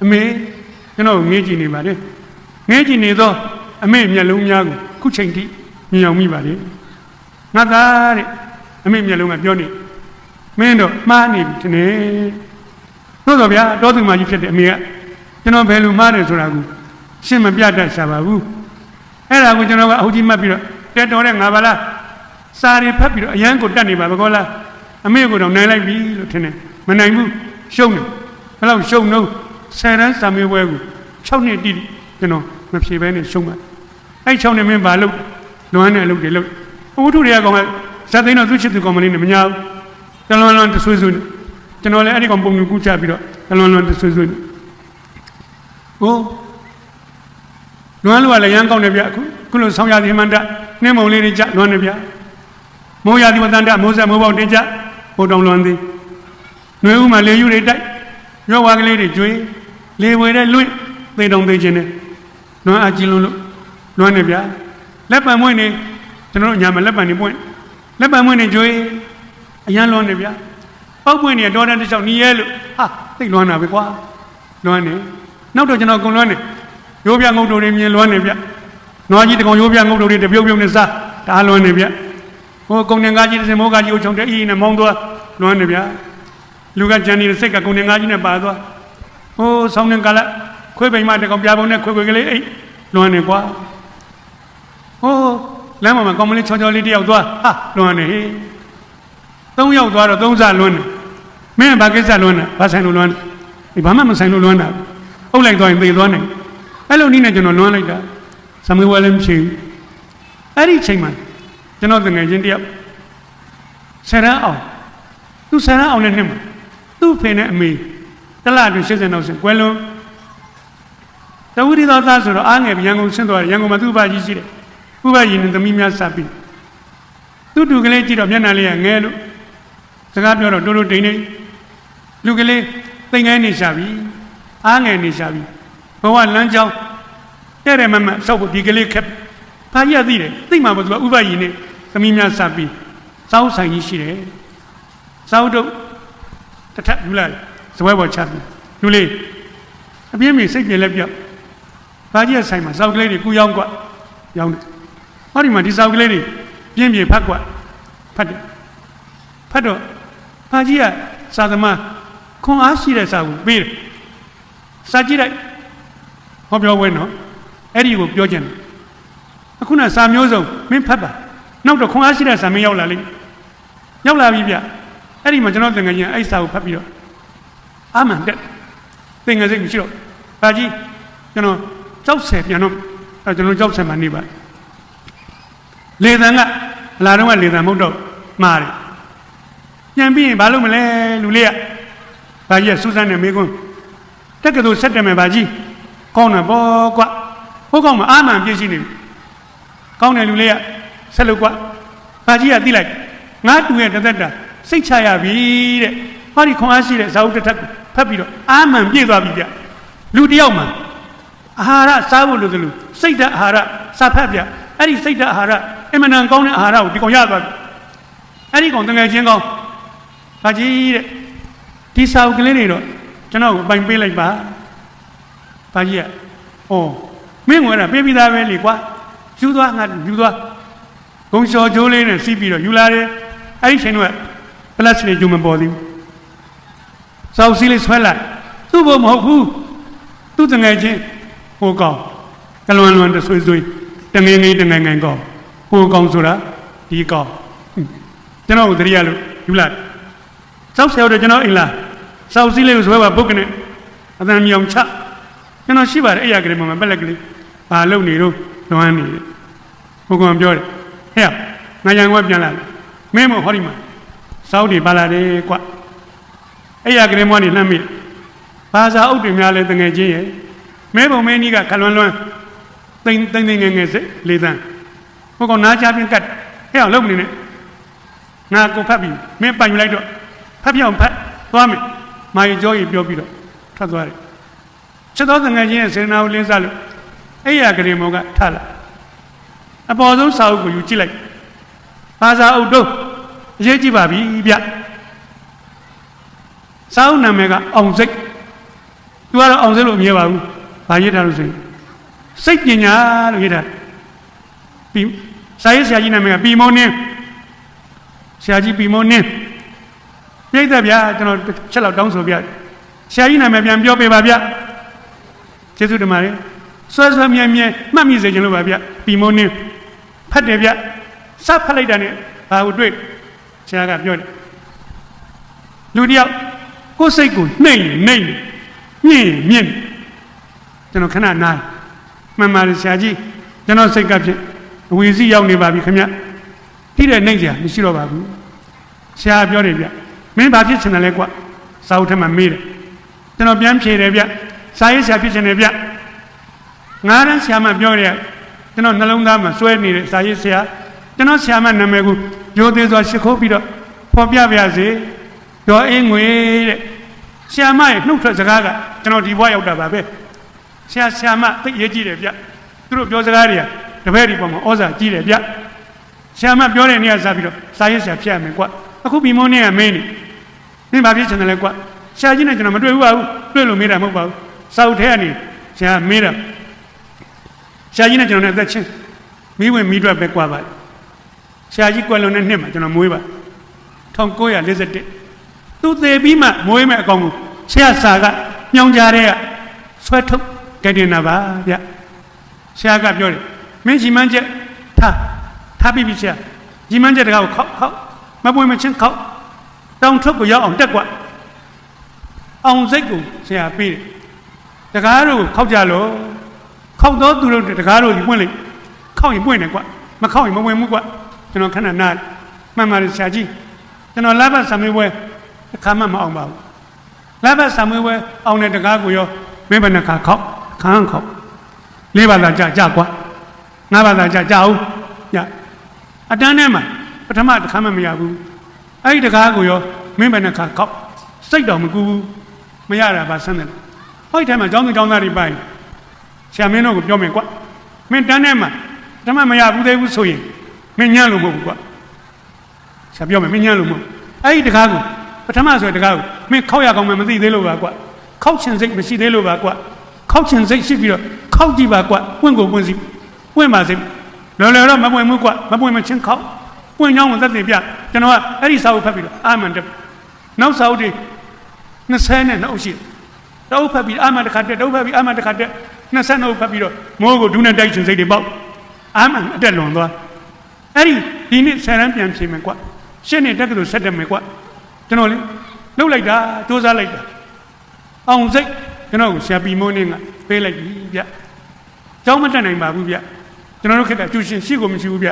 အမေကျွန်တော်ငေးကြည့်နေပါလေငေးကြည့်နေတော့အမေမျက်လုံးများကိုခုချိန်ထိမြင်အောင်မိပါလေငါသားတဲ့အမေမျက်လုံးကပြောနေမင်းတော့မှားနေပြီထင်တယ်တို့တော့ဗျာတောသူမကြီးဖြစ်တဲ့အမေကကျွန်တော်ဘယ်လိုမှားတယ်ဆိုတာကိုရှင်းမပြတတ်ရှာပါဘူးအဲ့ဒါကိုကျွန်တော်ကအဟုတ်ကြီးမှတ်ပြီးတော့တက်တော်တဲ့ငါပါလားစာရီဖတ်ပြီးတော့အရန်ကိုတတ်နေပါဘကောလားအမေကိုတော့နိုင်လိုက်ပြီလို့ထင်တယ်မနိုင်ဘူးရှုံးတယ်ဘယ်လောက်ရှုံးတော့10တန်းစာမေးပွဲကို6နှစ်တိတိကျွန်တော်မဖြေဘဲနဲ့ရှုံးပါအဲ့6နှစ်မင်းဘာလုပ်လွမ်းနဲ့လုပ်တယ်လို့ဝတ္ထုတွေကကောင်ကဇက်သိန်းတော့သူ့ချစ်သူကောင်မလေးနဲ့မညာဘူးတလွန်တဆွေးဆွေးကျွန်တော်လည်းအဲ့ဒီကောင်ပုံကူကူချပြီးတော့တလွန်တဆွေးဆွေးဟိုလွမ်းလို့ကလည်းရမ်းကောင်းတယ်ဗျအခုလိုဆောင်းရသည်မှန်တနှင်းမုံလေးတွေကြလွမ်းတယ်ဗျမိုးရသည်ဝတန်တမိုးဆက်မိုးပေါက်တင်ကြဟိုတောင်လွမ်းသည်နှွေဦးမှာလေယူတွေတိုက်ရွဝါကလေးတွေကျွေးလေဝေတဲ့လွင့်သိတုံသိချင်းနဲ့လွမ်းအကြည့်လို့လွမ်းနေဗျလက်ပံမွေးနေကျွန်တော်တို့ညာမှာလက်ပံနေပွင့်လက်ပံမွေးနေကျွေးအရန်လွမ်းနေဗျပောက်ပွင့်နေတော်တဲ့တစ်ချောင်းနီးရဲလို့ဟာသိလွမ်းတာပဲကွာလွမ်းနေနောက်တော့ကျွန်တော်ကုန်လွမ်းနေရိုးပြငုတ်တို့တွေမြင်လွမ်းနေဗျနွားကြီးတကောင်ရိုးပြငုတ်တို့တွေတပြုတ်ပြုတ်နဲ့စားဒါလွမ်းနေဗျဟိုကုန်တင်ကားကြီးတစ်စင်မိုးကားကြီးကိုချုံတဲ့အေးနဲ့မောင်းသွားလွမ်းနေဗျလူကကြံနေတဲ့စိတ်ကကုန်တင်ကားကြီးနဲ့ပါသွားဟိုဆောင်းနေကလာခွေးပိန်မတကောင်ပြာပုံနဲ့ခွေကလေးအိတ်လွမ်းနေကွာဟိုလမ်းမှာကောင်မလေးချောချောလေးတယောက်သွားဟာလွမ်းနေ3ယောက်သွားတော့3စားလွမ်းနေမင်းဘာကိစ္စလွမ်းနေဘာဆိုင်လို့လွမ်းနေဘာမှမဆိုင်လို့လွမ်းတာအုပ်လိုက်သွားရင်သေသွားနိုင်အဲ့လိုနည်းနဲ့ကျွန်တော်လွမ်းလိုက်တာသမေဝဲလည်းမရှိဘူးအဲ့ဒီချိန်မှာကျွန်တော်တငယ်ချင်းတယောက်ဆရမ်းအောင်သူဆရမ်းအောင်နဲ့နှစ်မှာသူ့ဖေနဲ့အမေတလအတွင်း80နောက်ဆင်ကွယ်လွန်တဝိရိသောသားဆိုတော့အားငယ်ရန်ကုန်ဆင်းသွားတယ်ရန်ကုန်မှာသူ့ဘာကြီးရှိတယ်ဥပကြီးနဲ့သမီးများစပ်ပြီးသူ့တူကလေးကြည့်တော့မျက်နှာလေးကငဲလို့စကားပြောတော့တိုးတိုးတိန်နေလူကလေးသိငယ်နေရှာပြီအားငယ်နေရှာပြီဘဝလမ်းကြောင်းတဲ့တယ်မမဆောက်ဖို့ဒီကလေးခက်ဘာရသိတယ်သိမှမသူကဥပကြီးနဲ့သမီးများစပ်ပြီးစောင်းဆိုင်ကြီးရှိတယ်စောင်းတို့တထယူလိုက်စပွဲပေါ်ချပြီးလူလေး အပြင်းပြေစိတ်ပြေလက်ပြောက်ဘာကြီးကဆိုင်မှာစောက်ကလေးတွေကူရောင်းကွာရောင်းတယ်ဟောဒီမှာဒီစောက်ကလေးတွေပြင်းပြေဖတ်ကွာဖတ်တယ်ဖတ်တော့ဘာကြီးကစာသမားခွန်အားရှိတဲ့စာကိုပေးတယ်စာကြည့်လိုက်ဟောပြောဝဲနော်အဲ့ဒီကိုပြောချင်တယ်အခုနစာမျိုးစုံမင်းဖတ်ပါနောက်တော့ခွန်အားရှိတဲ့စာမင်းရောက်လာလိမ့်ရောက်လာပြီဗျအဲ့ဒီမှာကျွန်တော်တန်ငယ်ချင်းအဲ့စာကိုဖတ်ပြီးတော့အာမန်တက်သင်္ကန်းစိတ်မရှိတော့ဘာကြီးကျွန်တော်ကြောက်ဆယ်ပြန်တော့ကျွန်တော်ကြောက်ဆယ်မှနေပါလေသံကလာတော့ကလေသံမဟုတ်တော့မှားတယ်ပြန်ပြီးရင်ဘာလုပ်မလဲလူလေးကဘာကြီးကစူးစမ်းနေမေးခွန်းတက်ကတူဆက်တယ်မယ်ဘာကြီးကောင်းတယ်ပေါ့ကွာဟုတ်ကောင်းမှာအာမန်ပြည့်ရှိနေပြီကောင်းတယ်လူလေးကဆက်လို့ကွာဘာကြီးကသိလိုက်ငါတူရဲ့တသက်တာစိတ်ချရပြီတဲ့ဟောဒီခွန်အားရှိတဲ့ဇာဝတ္တထက်ဖတ်ပြီးတော့အာမန်ပြည့်သွားပြီဗျလူတယောက်မှာအာဟာရစားဖို့လို့ဆိုလို့စိတ်ဓာတ်အာဟာရစာဖတ်ဗျအဲ့ဒီစိတ်ဓာတ်အာဟာရအမှန်တန်ကောင်းတဲ့အာဟာရကိုဒီကောင်ရသွားပြီအဲ့ဒီကောင်တငယ်ချင်းကောင်းဘာကြီးတဲ့ဒီစာအုပ်ကလေးတွေတော့ကျွန်တော်ကိုပိုင်ပေးလိုက်ပါဘာကြီးကဩမင်းကလည်းပေးပြီးသားပဲလေကွာယူသွားငါယူသွားဂုံလျှော်ကြိုးလေးနဲ့စီးပြီးတော့ယူလာတယ်အဲ့ဒီချိန်တော့ပလတ်လေးကျုံမပေါ်သေးဘူးစာအုပ်စီးလေးဆွဲလိုက်သူ့ဘုံမဟုတ်ဘူးသူ့တငယ်ချင်းဟိုကောင်ကလွန်လွန်တဆွေးဆွေးတငယ်ငယ်ကောင်ဟိုကောင်ဆိုတာဒီကောင်ကျွန်တော်ကိုတရိယာလို့ယူလိုက်စောက်ဆရာတို့ကျွန်တော်အိမ်လာစောက်စီးလေးကိုဆွဲပါပုတ်ကနေအတန်မြောင်ချကျွန်တော်ရှိပါတယ်အဲ့ရကလေးမှပက်လက်ကလေးဘာလုပ်နေတော့လွမ်းနေတယ်ဟိုကောင်ပြောတယ်ဟဲ့ငါရံကွက်ပြန်လာမင်းမဟောဒီမှာစောက်တွေပါလာတယ်ကွအဲ့ရကလေးမွားနေလှမ်းမိဘာသာအုပ်တွေများလဲတငယ်ချင်းရဲ့မဲပုံမဲနီးကခလွန်းလွန်းတိမ်ငယ်စိတ်လေးတန်းဟိုကောင်နားချပြင်းကတ်ဟဲ့အောင်လုပ်နေနဲ့ငါကိုဖတ်ပြီးမင်းပိုင်ယူလိုက်တော့ဖတ်ပြအောင်ဖတ်သွားမယ်မာရီကျော်ကြီးပြောပြီးတော့ထွက်သွားတယ်ချက်တော်တငယ်ချင်းရဲ့စေနာကိုလင်းစားလို့အဲ့ရကလေးမောကထလာအပေါ်ဆုံးစာအုပ်ကိုယူကြည့်လိုက်ဘာသာအုပ်တော့အရေးကြီးပါပြီဗျစာအုပ်နာမည်ကအောင်စိတ်သူကတော့အောင်စိတ်လို့မမြဲပါဘူးဘာရေးထားလို့ဆိုရင်စိတ်ပညာလို့ရေးထားပြီးစာရေးဆရာကြီးနာမည်ကပီမုံနင်းဆရာကြီးပီမုံနင်းပြိဿဗျာကျွန်တော်ချက်လောက်တောင်းဆိုပြဆရာကြီးနာမည်ပြန်ပြောပေးပါဗျကျေးဇူးတင်ပါတယ်ဆွဲမြဲမှတ်မိစေချင်လို့ပါဗျပီမုံနင်းဖတ်တယ်ဗျစဖတ်လိုက်တာနဲ့ဘာကိုတွေ့ဆရာကပြောတယ်လူတယောက်ကိုယ်စိတ်ကိုနှိမ့်မြင့်ကျွန်တော်ခဏနားမှန်ပါတယ်ဆရာကြီးကျွန်တော်စိတ်ကဖြစ်အဝီစီရောက်နေပါပြီခင်ဗျတိတဲ့နှိမ့်စရာမရှိတော့ပါဘူးဆရာပြောတယ်ဗျမင်းဘာဖြစ်ချင်တယ်လဲကွစာအုပ်ထဲမှာမေးတယ်ကျွန်တော်ပြန်ဖြေတယ်ဗျစာရေးဆရာဖြစ်ချင်တယ်ဗျငါးတန်းဆရာမပြောတယ်ကျွန်တော်နှလုံးသားမှာစွဲနေတဲ့စာရေးဆရာကျွန်တော်ဆရာမနာမည်ကိုရိုသေစွာရှစ်ခိုးပြီးတော့ဖော်ပြပါရစေဒေါ်အေးငွေတဲ့ဆရာမရဲ့နှုတ်ထွက်စကားကကျွန်တော်ဒီဘဝရောက်တာပါပဲဆရာမသိရေးကြည့်တယ်ဗျသူတို့ပြောစကားတွေကတပည့်ဒီပေါ်မှာဩဇာကြီးတယ်ဗျဆရာမပြောတဲ့နေရာစားပြီးတော့စာရေးဆရာဖြစ်ရမယ်ကွအခုဘီမုန်းနေကမင်းနေဘာဖြစ်ချင်တယ်လဲကွဆရာကြီးနဲ့ကျွန်တော်မတွေ့ဘူးပါဘူးတွေ့လို့မေးတာမဟုတ်ပါဘူးစာအုပ်ထဲကနေဆရာမေးတာဆရာကြီးနဲ့ကျွန်တော်နဲ့အသက်ချင်းမိဝင်မိထွက်ပဲကွာပါဆရာကြီးကွယ်လွန်တဲ့နှစ်မှာကျွန်တော်မွေးပါ1941သူသေပြီးမှမွေးမဲ့အကောင်ကိုဆရာစာကညောင်ကြားတဲ့ကဆွဲထုတ်ကြတင်တာပါဗျဆရာကပြောတယ်မင်းကြီးမန်းချက်ထားပြီးပြီဆရာကြီးမန်းချက်တကားကိုခောက်မပွင့်မချင်းခောက်တောင်ထွက်ကိုရောက်အောင်တက်ကွအောင်စိတ်ကိုဆရာပေးတယ်တကားတို့ခောက်ကြလို့ခောက်တော့သူတို့တကားတို့ဒီပွင့်လိုက်ခောက်ရင်ပွင့်တယ်ကွမခောက်ရင်မဝင်ဘူးကွကျွန်တော်ခဏနားမှန်ပါတယ်ဆရာကြီးကျွန်တော်လဘဆံမေးပွဲအခါမှမအောင်ပါဘူးလဘဆံမေးပွဲအောင်တဲ့တကားကိုရောမင်းဘယ်နှခါခောက်ခန်းခောက်၄ဘာသာကြကွာ၅ဘာသာကြအောင်ညအတန်းထဲမှာပထမတစ်ခါမှမရဘူးအဲ့ဒီတကားကိုရောမင်းဘယ်နှခါခောက်စိတ်တော်မကူဘူးမရတာပါဆန်းတယ်ဟောဒီထဲမှာကျောင်းသားတွေပိုင်ဆရာမင်းတို့ကိုပြောမယ်ကွာမင်းတန်းထဲမှာပထမမရဘူးသေးဘူးဆိုရင်မင်းညံ့လို့မဟုတ်ဘူးကွာဆရာပြောမယ်မင်းညံ့လို့မဟုတ်အဲ့ဒီတကားကိုပထမဆိုတဲ့တကားကိုမင်းခောက်ရကောင်းမှမသိသေးလို့ပါကွာခောက်ချင်စိတ်မရှိသေးလို့ပါကွာ ခောက်ချင်စိတ်ရှိပြီးတော့ခောက်ကြည့်ပါကွပွင့်ကိုပွင့်စီပွင့်ပါစေလော်လော်တော့မပွင့်ဘူးကွမပွင့်မချင်းခောက်ပွင့်ကြောင်းကိုသက်သေပြကျွန်တော်ကအဲ့ဒီစာအုပ်ဖတ်ပြီးတော့အာမန်တက်နောက်စာအုပ်တွေ20နဲ့2အုပ်ရှိတယ်တအုပ်ဖတ်ပြီးအာမန်တစ်ခါတက်တအုပ်ဖတ်ပြီးအာမန်တစ်ခါတက်22အုပ်ဖတ်ပြီးတော့မိုးကိုဒူးနဲ့တိုက်ချင်စိတ်တွေပေါက်အာမန်အတက်လွန်သွားအဲ့ဒီနေ့10ရန်ပြန်ဖြေမယ်ကွရှင်းနေတက်ကလို့ဆက်တယ်မယ်ကွကျွန်တော်လေလှုပ်လိုက်တာစူးစမ်းလိုက်တာအောင်စိတ်ကျွန်တော်ကိုဆရာပီမိုးနေကပေးလိုက်ပြီဗျကျောင်းမတက်နိုင်ပါဘူးဗျကျွန်တော်တို့ခေတ္တကျူရှင်ရှိကိုမရှိဘူးဗျ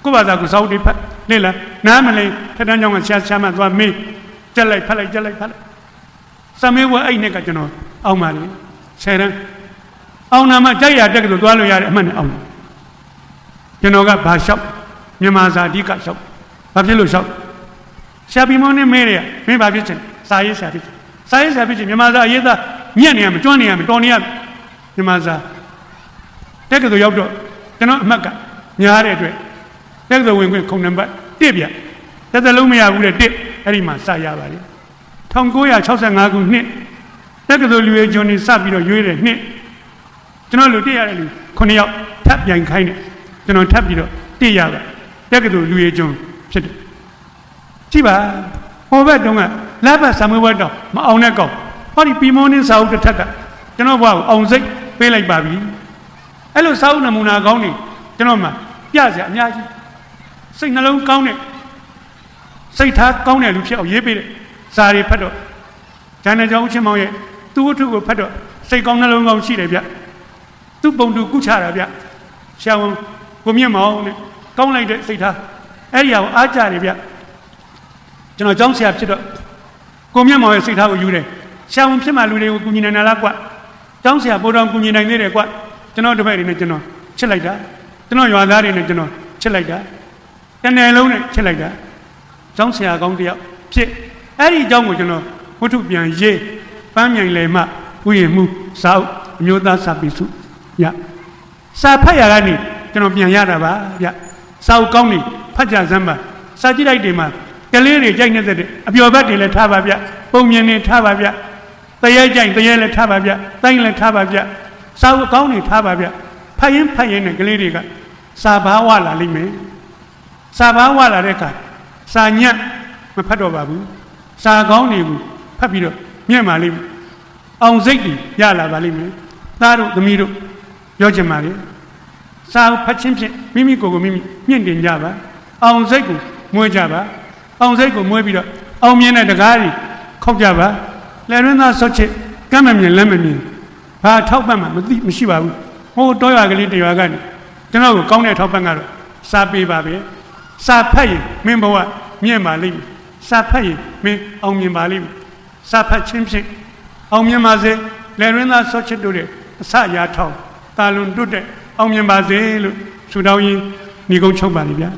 ကိုယ့်ဘာသာကိုစောက်တွေဖတ်လေ့လာနားမလဲထက်တန်းကျောင်းကဆရာမသွားမေးကြက်လိုက်ဖတ်လိုက်စမေးဝဲအဲ့နဲ့ကကျွန်တော်အောင်ပါလေ10ရန်အောင်နာမကြိုက်ရတက်ကလို့သွားလို့ရတယ်အမှန်နဲ့အောင်ကျွန်တော်ကဘာလျှောက်မြန်မာစာအဓိကလျှောက်ဘာဖြစ်လို့လျှောက်ဆရာပီမောနဲ့မဲတယ်မင်းဘာဖြစ်ချင်စာရေးဆရာဖြစ်ချင်မြန်မာစာအရေးသားညက်နေရမယ်ကျွမ်းနေရမယ်တော်နေရမယ်မြန်မာစာတက်ကလို့ရောက်တော့ကျွန်တော်အမှတ်ကညားတဲ့အတွက်တက်ကလို့ဝင်ခွင့်ခုံနံပါတ်1ပြတစ်လုံးမရဘူးတဲ့1အဲ့ဒီမှာစရပါလေ1965ခုနှစ်တက်ကလို့လူရဲကျွန်းနေစပြီးတော့ရွေးတယ်နှစ်ကျွန်တော်လူ1ရတဲ့လူ9ယောက်ထပ်ပြန်ခိုင်းတယ်ကျွန်တော်ထပ်ပြီးတော့1ရပါတက်ကလို့လူရဲကျွန်းဖြစ်တယ်ကြည့်ပါဟိုဘက်တုန်းကလက်ပတ်ဆံမွေးဘက်တော့မအောင်တဲ့ကောင်ဟောဒီပီမောင်းစာအုပ်တစ်ထက်ကကျွန်တော်ဘွားကိုအောင်စိတ်ပေးလိုက်ပါပြီအဲ့လိုစာအုပ်နမူနာကောင်းနေကျွန်တော်မှပြစရာအများကြီးစိတ်နှလုံးကောင်းတဲ့စိတ်ထားကောင်းတဲ့လူဖြစ်အောင်ရေးပေးတဲ့စာတွေဖတ်တော့ဂျန်နယ်ကျောင်းချင်းမောင်ရဲ့သူ့ဝတ္ထုကိုဖတ်တော့စိတ်ကောင်းနှလုံးကောင်းရှိတယ်ဗျသူ့ပုံတူကုချတာဗျဆရာဝန်ကိုမြင့်မောင်နဲ့ကောင်းလိုက်တဲ့စိတ်ထားအဲ့ဒီဟာကိုအားကြတယ်ဗျကျွန်တော်ကျောင်းဆရာဖြစ်တော့ကိုမြတ်မောင်ရဲ့စိတ်ထားကိုယူတယ်ဆရာဝန်ဖြစ်မှလူတွေကိုကူညီနိုင်တာလားကွကျောင်းဆရာပိုးတော်ကူညီနိုင်သေးတယ်ကွကျွန်တော်တပည့်တွေနဲ့ကျွန်တော်ချစ်လိုက်တာကျွန်တော်ရွာသားတွေနဲ့ကျွန်တော်ချစ်လိုက်တာတနယ်လုံးနဲ့ချစ်လိုက်တာကျောင်းဆရာကောင်းတယောက်ဖြစ်အဲ့ဒီအကြောင်းကိုကျွန်တော်ဝတ္ထုပြန်ရေးပန်းမြိုင်လေမှဥယျာဉ်မှုစာအုပ်အမျိုးသားစာပေစုညစာဖတ်ရကနေကျွန်တော်ပြန်ရတာပါဗျစာအုပ်ကောင်းနေဖတ်ကြစမ်းပါစာကြည့်လိုက်တွေမှာကလေးတွေကြိုက်နေတဲ့အပျော်ဘက်တွေလည်းထားပါဗျပုံမြင်တွေထားပါဗျတရေကြိုက်တရေလည်းထားပါဗျတိုင်းလည်းထားပါဗျစာအုပ်ကောင်းတွေထားပါဗျဖတ်ရင်နဲ့ကလေးတွေကစာဘာဝလာလိမ့်မယ်စာဘာဝလာတဲ့အခါစာညက်မဖတ်တော့ပါဘူးစာကောင်းတွေကိုဖတ်ပြီးတော့မြင့်ပါလိမ့်မယ်အောင်စိတ်တွေရလာပါလိမ့်မယ်သားတို့သမီးတို့ပြောချင်ပါလေစာဖတ်ခြင်းဖြင့်မိမိကိုယ်ကိုမိမိမြင့်တင်ကြပါအောင်စိတ်ကိုမွေးကြပါအောင်စိတ်ကိုမွေးပြီးတော့အောင်မြင်တဲ့တကားတွေခောက်ကြပါလယ်ရင်းသားဆော့ချစ်ကမ်းမမြင်လက်မမြင်ဘာထောက်ပံ့မှမရှိပါဘူးဟိုတောရွာကလေးတရွာကနေကျွန်တော်ကိုကောင်းတဲ့ထောက်ပံ့ကတော့စာပေးပါပဲစာဖတ်ရင်မင်းဘဝမြင့်ပါလိမ့်မယ်စာဖတ်ရင်မင်းအောင်မြင်ပါလိမ့်မယ်စာဖတ်ခြင်းဖြင့်အောင်မြင်ပါစေလယ်ရင်းသားဆော့ချစ်တို့တဲ့အစရာထောင်းတာလွန်တွတ်တဲ့အောင်မြင်ပါစေလို့ဆုတောင်းရင်းညီကုန်းချုပ်ပါလိမ့်ဗျာ